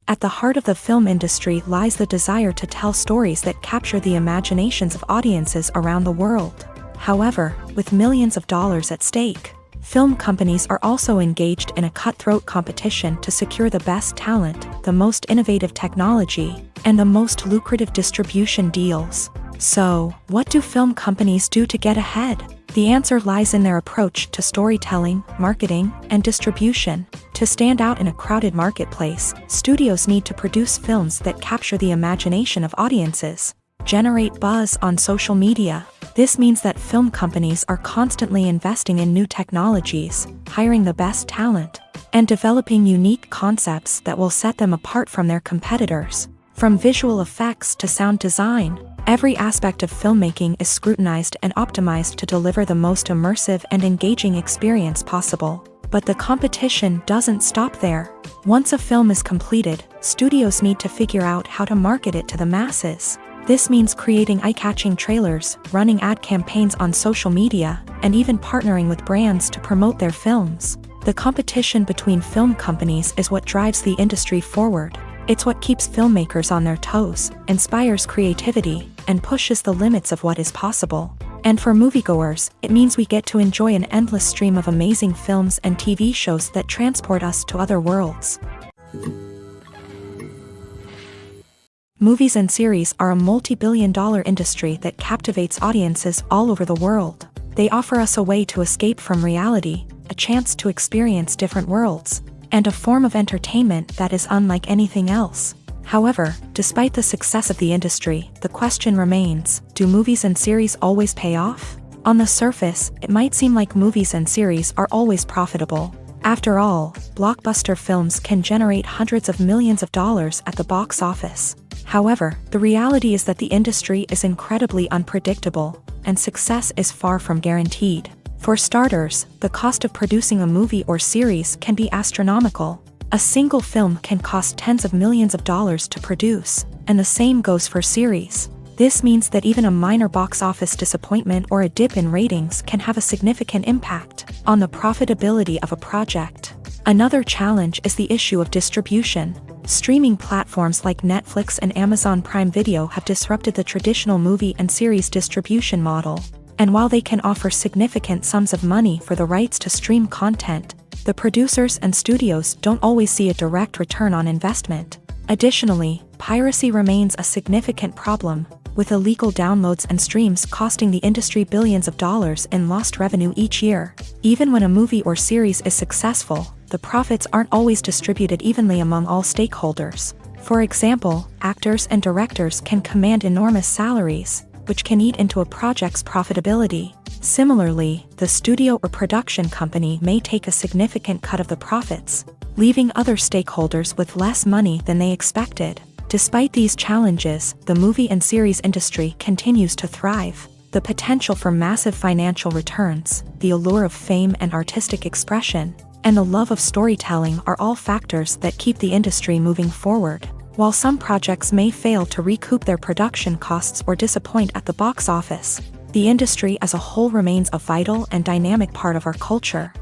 At the heart of the film industry lies the desire to tell stories that capture the imaginations of audiences around the world. However, with millions of dollars at stake, film companies are also engaged in a cutthroat competition to secure the best talent, the most innovative technology, and the most lucrative distribution deals. So, what do film companies do to get ahead? The answer lies in their approach to storytelling, marketing, and distribution. To stand out in a crowded marketplace, studios need to produce films that capture the imagination of audiences, generate buzz on social media. This means that film companies are constantly investing in new technologies, hiring the best talent, and developing unique concepts that will set them apart from their competitors. From visual effects to sound design, every aspect of filmmaking is scrutinized and optimized to deliver the most immersive and engaging experience possible. But the competition doesn't stop there. Once a film is completed, studios need to figure out how to market it to the masses. This means creating eye-catching trailers, running ad campaigns on social media, and even partnering with brands to promote their films. The competition between film companies is what drives the industry forward. It's what keeps filmmakers on their toes, inspires creativity, and pushes the limits of what is possible. And for moviegoers, it means we get to enjoy an endless stream of amazing films and TV shows that transport us to other worlds. Movies and series are a multi-billion-dollar industry that captivates audiences all over the world. They offer us a way to escape from reality, a chance to experience different worlds, and a form of entertainment that is unlike anything else. However, despite the success of the industry, the question remains, do movies and series always pay off? On the surface, it might seem like movies and series are always profitable. After all, blockbuster films can generate hundreds of millions of dollars at the box office. However, the reality is that the industry is incredibly unpredictable, and success is far from guaranteed. For starters, the cost of producing a movie or series can be astronomical. A single film can cost tens of millions of dollars to produce, and the same goes for series. This means that even a minor box office disappointment or a dip in ratings can have a significant impact on the profitability of a project. Another challenge is the issue of distribution. Streaming platforms like Netflix and Amazon Prime Video have disrupted the traditional movie and series distribution model. And while they can offer significant sums of money for the rights to stream content, the producers and studios don't always see a direct return on investment. Additionally, piracy remains a significant problem, with illegal downloads and streams costing the industry billions of dollars in lost revenue each year. Even when a movie or series is successful, the profits aren't always distributed evenly among all stakeholders. For example, actors and directors can command enormous salaries, which can eat into a project's profitability. Similarly, the studio or production company may take a significant cut of the profits, leaving other stakeholders with less money than they expected. Despite these challenges, the movie and series industry continues to thrive. The potential for massive financial returns, the allure of fame and artistic expression, and the love of storytelling are all factors that keep the industry moving forward. While some projects may fail to recoup their production costs or disappoint at the box office, the industry as a whole remains a vital and dynamic part of our culture.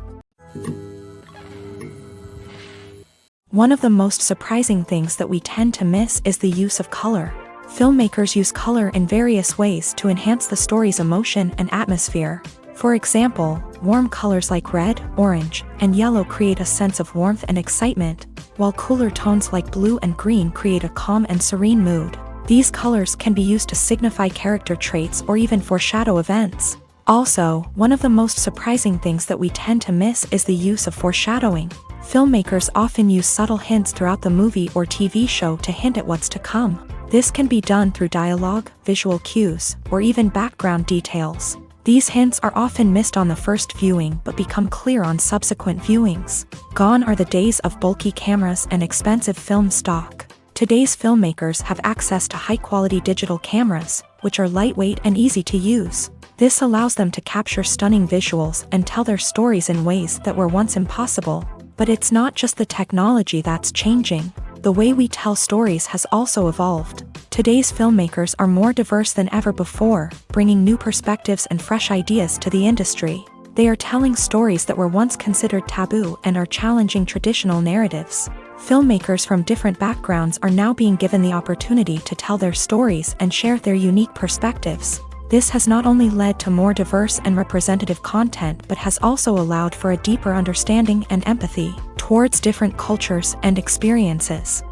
One of the most surprising things that we tend to miss is the use of color. Filmmakers use color in various ways to enhance the story's emotion and atmosphere. For example, warm colors like red, orange, and yellow create a sense of warmth and excitement, while cooler tones like blue and green create a calm and serene mood. These colors can be used to signify character traits or even foreshadow events. Also, one of the most surprising things that we tend to miss is the use of foreshadowing. Filmmakers often use subtle hints throughout the movie or TV show to hint at what's to come. This can be done through dialogue, visual cues, or even background details. These hints are often missed on the first viewing but become clear on subsequent viewings. Gone are the days of bulky cameras and expensive film stock. Today's filmmakers have access to high-quality digital cameras, which are lightweight and easy to use. This allows them to capture stunning visuals and tell their stories in ways that were once impossible. But it's not just the technology that's changing. The way we tell stories has also evolved. Today's filmmakers are more diverse than ever before, bringing new perspectives and fresh ideas to the industry. They are telling stories that were once considered taboo and are challenging traditional narratives. Filmmakers from different backgrounds are now being given the opportunity to tell their stories and share their unique perspectives. This has not only led to more diverse and representative content but has also allowed for a deeper understanding and empathy towards different cultures and experiences.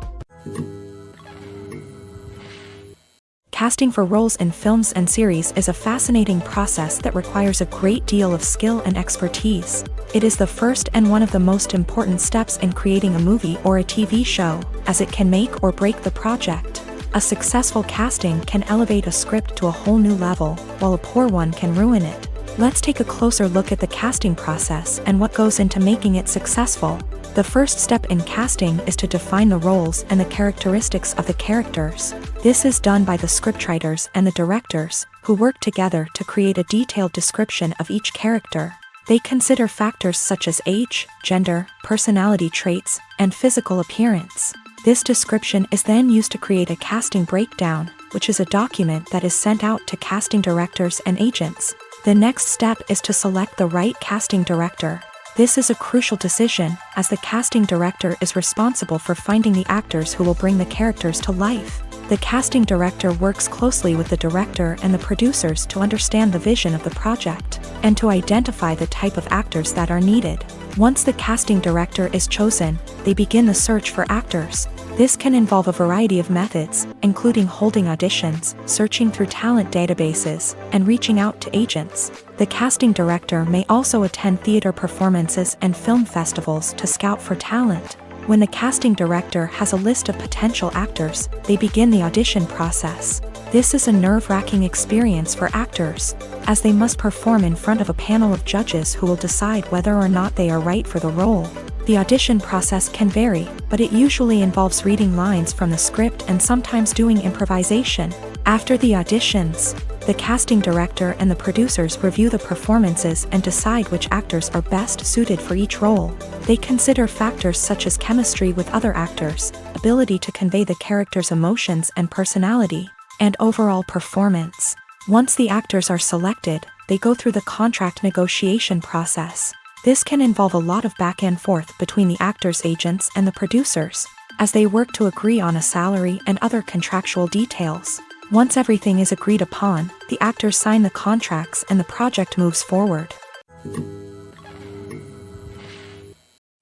Casting for roles in films and series is a fascinating process that requires a great deal of skill and expertise. It is the first and one of the most important steps in creating a movie or a TV show, as it can make or break the project. A successful casting can elevate a script to a whole new level, while a poor one can ruin it. Let's take a closer look at the casting process and what goes into making it successful. The first step in casting is to define the roles and the characteristics of the characters. This is done by the scriptwriters and the directors, who work together to create a detailed description of each character. They consider factors such as age, gender, personality traits, and physical appearance. This description is then used to create a casting breakdown, which is a document that is sent out to casting directors and agents. The next step is to select the right casting director. This is a crucial decision, as the casting director is responsible for finding the actors who will bring the characters to life. The casting director works closely with the director and the producers to understand the vision of the project, and to identify the type of actors that are needed. Once the casting director is chosen, they begin the search for actors. This can involve a variety of methods, including holding auditions, searching through talent databases, and reaching out to agents. The casting director may also attend theater performances and film festivals to scout for talent. When the casting director has a list of potential actors, they begin the audition process. This is a nerve-wracking experience for actors, as they must perform in front of a panel of judges who will decide whether or not they are right for the role. The audition process can vary, but it usually involves reading lines from the script and sometimes doing improvisation. After the auditions, the casting director and the producers review the performances and decide which actors are best suited for each role. They consider factors such as chemistry with other actors, ability to convey the character's emotions and personality, and overall performance. Once the actors are selected, they go through the contract negotiation process. This can involve a lot of back and forth between the actors' agents and the producers, as they work to agree on a salary and other contractual details. Once everything is agreed upon, the actors sign the contracts and the project moves forward.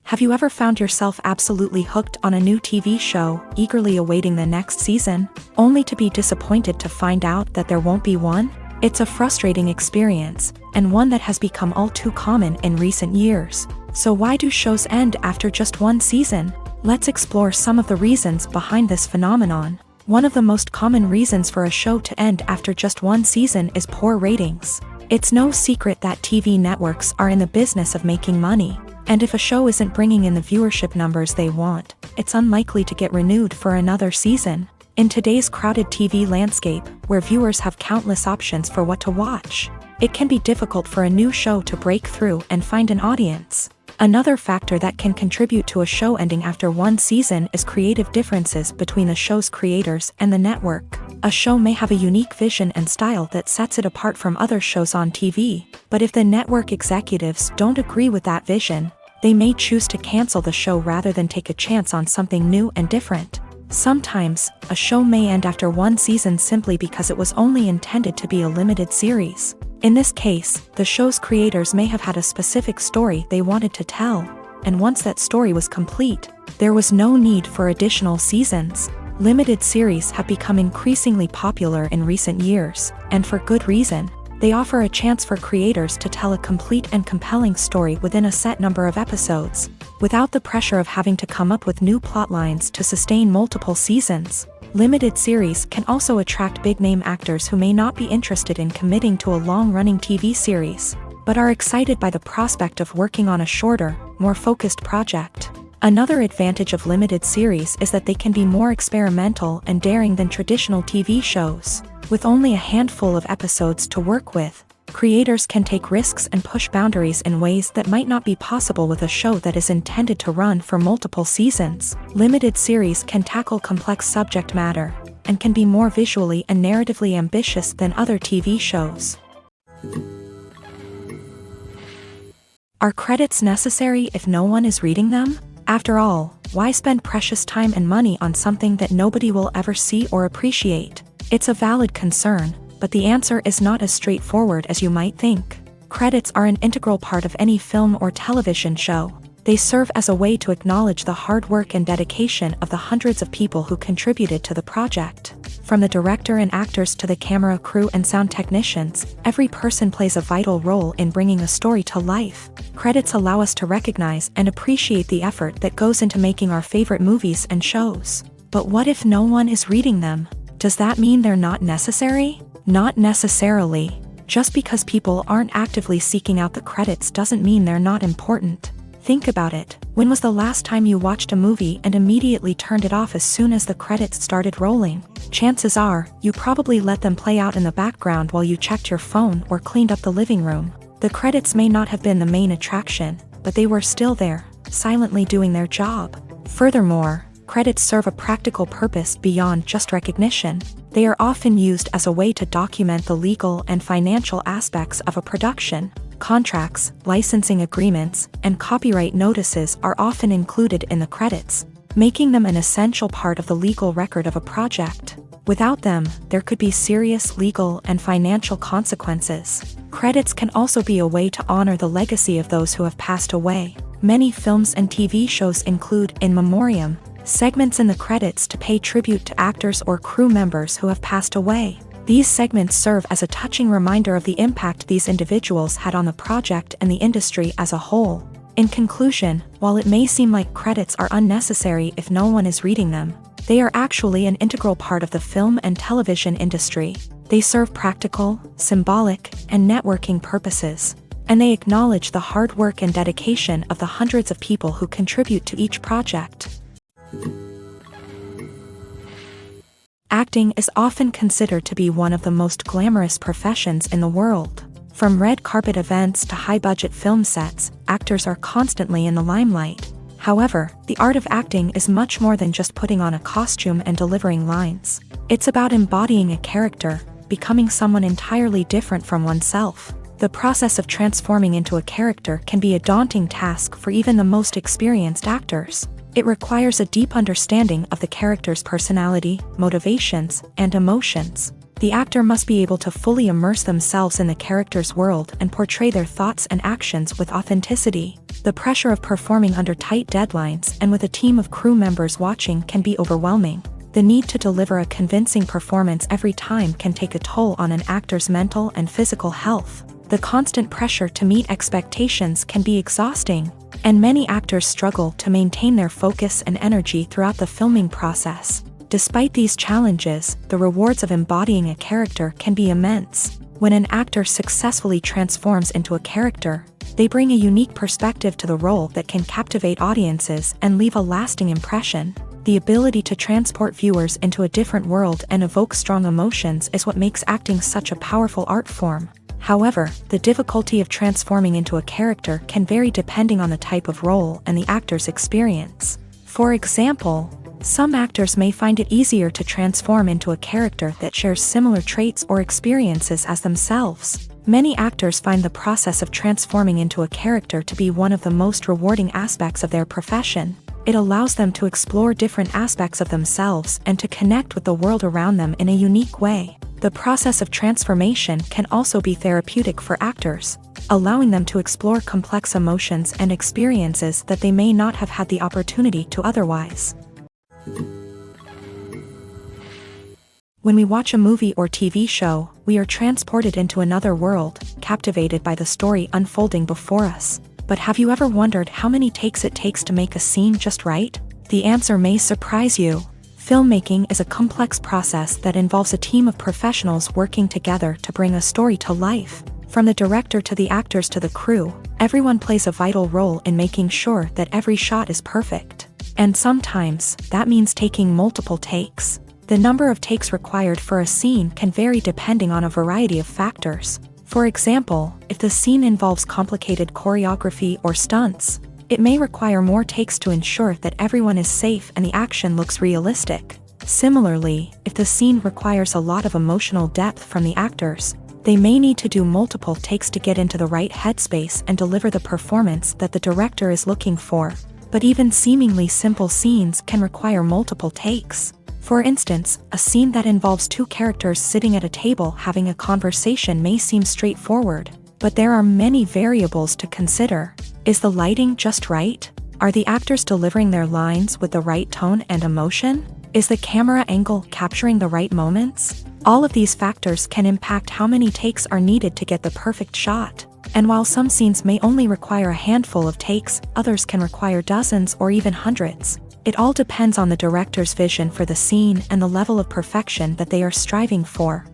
Have you ever found yourself absolutely hooked on a new TV show, eagerly awaiting the next season, only to be disappointed to find out that there won't be one? It's a frustrating experience, and one that has become all too common in recent years. So why do shows end after just one season? Let's explore some of the reasons behind this phenomenon. One of the most common reasons for a show to end after just one season is poor ratings. It's no secret that TV networks are in the business of making money, and if a show isn't bringing in the viewership numbers they want, it's unlikely to get renewed for another season. In today's crowded TV landscape, where viewers have countless options for what to watch, it can be difficult for a new show to break through and find an audience. Another factor that can contribute to a show ending after one season is creative differences between the show's creators and the network. A show may have a unique vision and style that sets it apart from other shows on TV, but if the network executives don't agree with that vision, they may choose to cancel the show rather than take a chance on something new and different. Sometimes, a show may end after one season simply because it was only intended to be a limited series. In this case, the show's creators may have had a specific story they wanted to tell, and once that story was complete, there was no need for additional seasons. Limited series have become increasingly popular in recent years, and for good reason. They offer a chance for creators to tell a complete and compelling story within a set number of episodes, without the pressure of having to come up with new plotlines to sustain multiple seasons. Limited series can also attract big-name actors who may not be interested in committing to a long-running TV series, but are excited by the prospect of working on a shorter, more focused project. Another advantage of limited series is that they can be more experimental and daring than traditional TV shows. With only a handful of episodes to work with, creators can take risks and push boundaries in ways that might not be possible with a show that is intended to run for multiple seasons. Limited series can tackle complex subject matter, and can be more visually and narratively ambitious than other TV shows. Are credits necessary if no one is reading them? After all, why spend precious time and money on something that nobody will ever see or appreciate? It's a valid concern, but the answer is not as straightforward as you might think. Credits are an integral part of any film or television show. They serve as a way to acknowledge the hard work and dedication of the hundreds of people who contributed to the project. From the director and actors to the camera crew and sound technicians, every person plays a vital role in bringing a story to life. Credits allow us to recognize and appreciate the effort that goes into making our favorite movies and shows. But what if no one is reading them? Does that mean they're not necessary? Not necessarily. Just because people aren't actively seeking out the credits doesn't mean they're not important. Think about it. When was the last time you watched a movie and immediately turned it off as soon as the credits started rolling? Chances are, you probably let them play out in the background while you checked your phone or cleaned up the living room. The credits may not have been the main attraction, but they were still there, silently doing their job. Furthermore, credits serve a practical purpose beyond just recognition. They are often used as a way to document the legal and financial aspects of a production. Contracts, licensing agreements, and copyright notices are often included in the credits, making them an essential part of the legal record of a project. Without them, there could be serious legal and financial consequences. Credits can also be a way to honor the legacy of those who have passed away. Many films and TV shows include in memoriam segments in the credits to pay tribute to actors or crew members who have passed away. These segments serve as a touching reminder of the impact these individuals had on the project and the industry as a whole. In conclusion, while it may seem like credits are unnecessary if no one is reading them, they are actually an integral part of the film and television industry. They serve practical, symbolic, and networking purposes, and they acknowledge the hard work and dedication of the hundreds of people who contribute to each project. Acting is often considered to be one of the most glamorous professions in the world. From red carpet events to high-budget film sets, actors are constantly in the limelight. However, the art of acting is much more than just putting on a costume and delivering lines. It's about embodying a character, becoming someone entirely different from oneself. The process of transforming into a character can be a daunting task for even the most experienced actors. It requires a deep understanding of the character's personality, motivations, and emotions. The actor must be able to fully immerse themselves in the character's world and portray their thoughts and actions with authenticity. The pressure of performing under tight deadlines and with a team of crew members watching can be overwhelming. The need to deliver a convincing performance every time can take a toll on an actor's mental and physical health. The constant pressure to meet expectations can be exhausting, and many actors struggle to maintain their focus and energy throughout the filming process. Despite these challenges, the rewards of embodying a character can be immense. When an actor successfully transforms into a character, they bring a unique perspective to the role that can captivate audiences and leave a lasting impression. The ability to transport viewers into a different world and evoke strong emotions is what makes acting such a powerful art form. However, the difficulty of transforming into a character can vary depending on the type of role and the actor's experience. For example, some actors may find it easier to transform into a character that shares similar traits or experiences as themselves. Many actors find the process of transforming into a character to be one of the most rewarding aspects of their profession. It allows them to explore different aspects of themselves and to connect with the world around them in a unique way. The process of transformation can also be therapeutic for actors, allowing them to explore complex emotions and experiences that they may not have had the opportunity to otherwise. When we watch a movie or TV show, we are transported into another world, captivated by the story unfolding before us. But have you ever wondered how many takes it takes to make a scene just right? The answer may surprise you. Filmmaking is a complex process that involves a team of professionals working together to bring a story to life. From the director to the actors to the crew, everyone plays a vital role in making sure that every shot is perfect. And sometimes, that means taking multiple takes. The number of takes required for a scene can vary depending on a variety of factors. For example, if the scene involves complicated choreography or stunts, it may require more takes to ensure that everyone is safe and the action looks realistic. Similarly, if the scene requires a lot of emotional depth from the actors, they may need to do multiple takes to get into the right headspace and deliver the performance that the director is looking for. But even seemingly simple scenes can require multiple takes. For instance, a scene that involves two characters sitting at a table having a conversation may seem straightforward, but there are many variables to consider. Is the lighting just right? Are the actors delivering their lines with the right tone and emotion? Is the camera angle capturing the right moments? All of these factors can impact how many takes are needed to get the perfect shot. And while some scenes may only require a handful of takes, others can require dozens or even hundreds. It all depends on the director's vision for the scene and the level of perfection that they are striving for.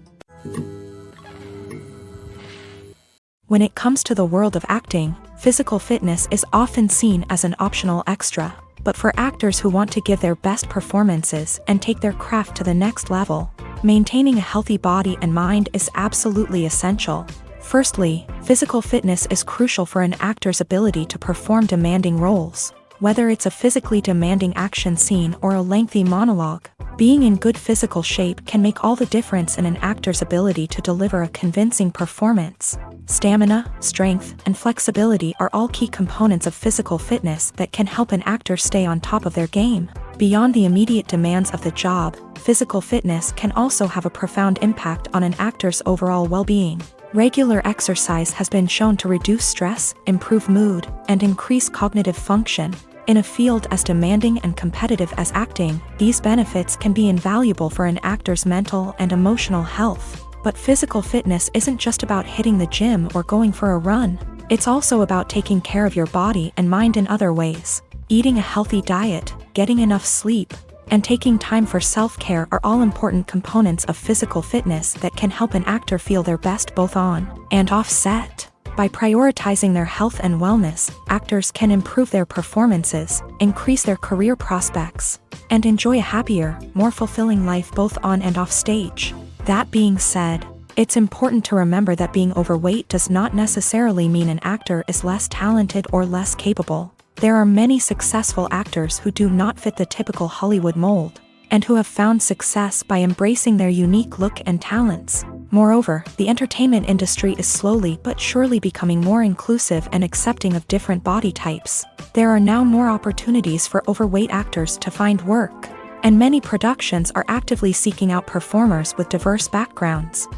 When it comes to the world of acting, physical fitness is often seen as an optional extra. But for actors who want to give their best performances and take their craft to the next level, maintaining a healthy body and mind is absolutely essential. Firstly, physical fitness is crucial for an actor's ability to perform demanding roles. Whether it's a physically demanding action scene or a lengthy monologue, being in good physical shape can make all the difference in an actor's ability to deliver a convincing performance. Stamina, strength, and flexibility are all key components of physical fitness that can help an actor stay on top of their game. Beyond the immediate demands of the job, physical fitness can also have a profound impact on an actor's overall well-being. Regular exercise has been shown to reduce stress, improve mood, and increase cognitive function. In a field as demanding and competitive as acting, these benefits can be invaluable for an actor's mental and emotional health. But physical fitness isn't just about hitting the gym or going for a run. It's also about taking care of your body and mind in other ways. Eating a healthy diet, getting enough sleep, and taking time for self-care are all important components of physical fitness that can help an actor feel their best both on and off set. By prioritizing their health and wellness, actors can improve their performances, increase their career prospects, and enjoy a happier, more fulfilling life both on and off stage. That being said, it's important to remember that being overweight does not necessarily mean an actor is less talented or less capable. There are many successful actors who do not fit the typical Hollywood mold, and who have found success by embracing their unique look and talents. Moreover, the entertainment industry is slowly but surely becoming more inclusive and accepting of different body types. There are now more opportunities for overweight actors to find work, and many productions are actively seeking out performers with diverse backgrounds.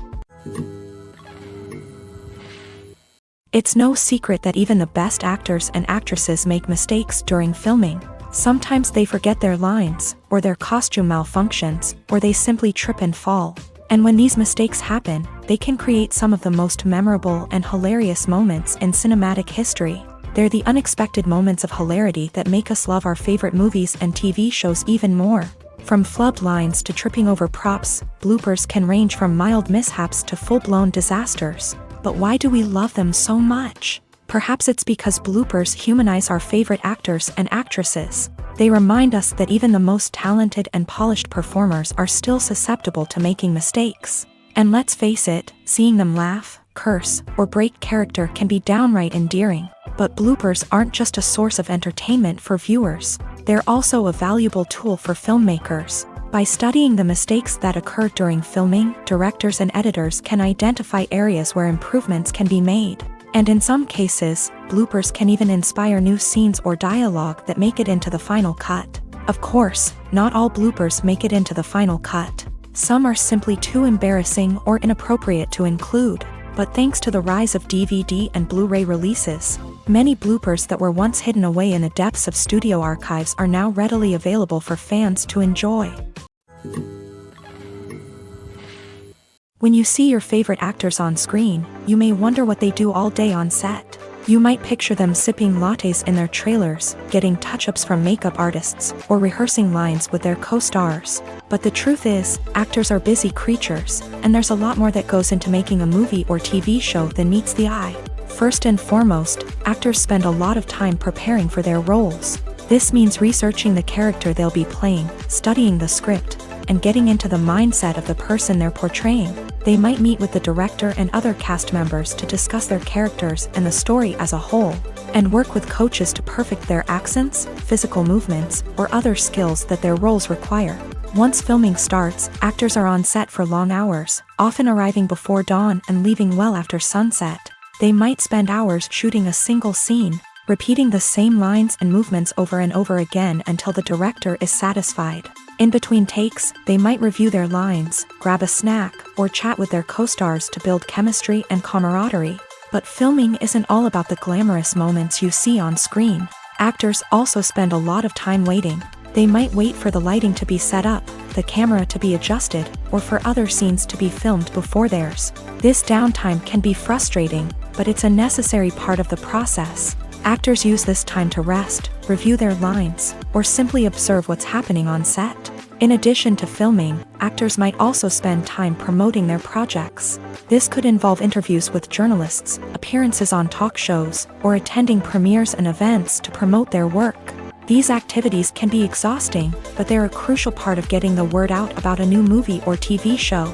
It's no secret that even the best actors and actresses make mistakes during filming. Sometimes they forget their lines, or their costume malfunctions, or they simply trip and fall. And when these mistakes happen, they can create some of the most memorable and hilarious moments in cinematic history. They're the unexpected moments of hilarity that make us love our favorite movies and TV shows even more. From flubbed lines to tripping over props, bloopers can range from mild mishaps to full-blown disasters. But why do we love them so much? Perhaps it's because bloopers humanize our favorite actors and actresses. They remind us that even the most talented and polished performers are still susceptible to making mistakes. And let's face it, seeing them laugh, curse, or break character can be downright endearing. But bloopers aren't just a source of entertainment for viewers. They're also a valuable tool for filmmakers. By studying the mistakes that occur during filming, directors and editors can identify areas where improvements can be made. And in some cases, bloopers can even inspire new scenes or dialogue that make it into the final cut. Of course, not all bloopers make it into the final cut. Some are simply too embarrassing or inappropriate to include. But thanks to the rise of DVD and Blu-ray releases, many bloopers that were once hidden away in the depths of studio archives are now readily available for fans to enjoy. When you see your favorite actors on screen, you may wonder what they do all day on set. You might picture them sipping lattes in their trailers, getting touch-ups from makeup artists, or rehearsing lines with their co-stars. But the truth is, actors are busy creatures, and there's a lot more that goes into making a movie or TV show than meets the eye. First and foremost, actors spend a lot of time preparing for their roles. This means researching the character they'll be playing, studying the script, and getting into the mindset of the person they're portraying. They might meet with the director and other cast members to discuss their characters and the story as a whole, and work with coaches to perfect their accents, physical movements, or other skills that their roles require. Once filming starts, actors are on set for long hours, often arriving before dawn and leaving well after sunset. They might spend hours shooting a single scene, repeating the same lines and movements over and over again until the director is satisfied. In between takes, they might review their lines, grab a snack, or chat with their co-stars to build chemistry and camaraderie. But filming isn't all about the glamorous moments you see on screen. Actors also spend a lot of time waiting. They might wait for the lighting to be set up, the camera to be adjusted, or for other scenes to be filmed before theirs. This downtime can be frustrating, but it's a necessary part of the process. Actors use this time to rest, review their lines, or simply observe what's happening on set. In addition to filming, actors might also spend time promoting their projects. This could involve interviews with journalists, appearances on talk shows, or attending premieres and events to promote their work. These activities can be exhausting, but they're a crucial part of getting the word out about a new movie or TV show.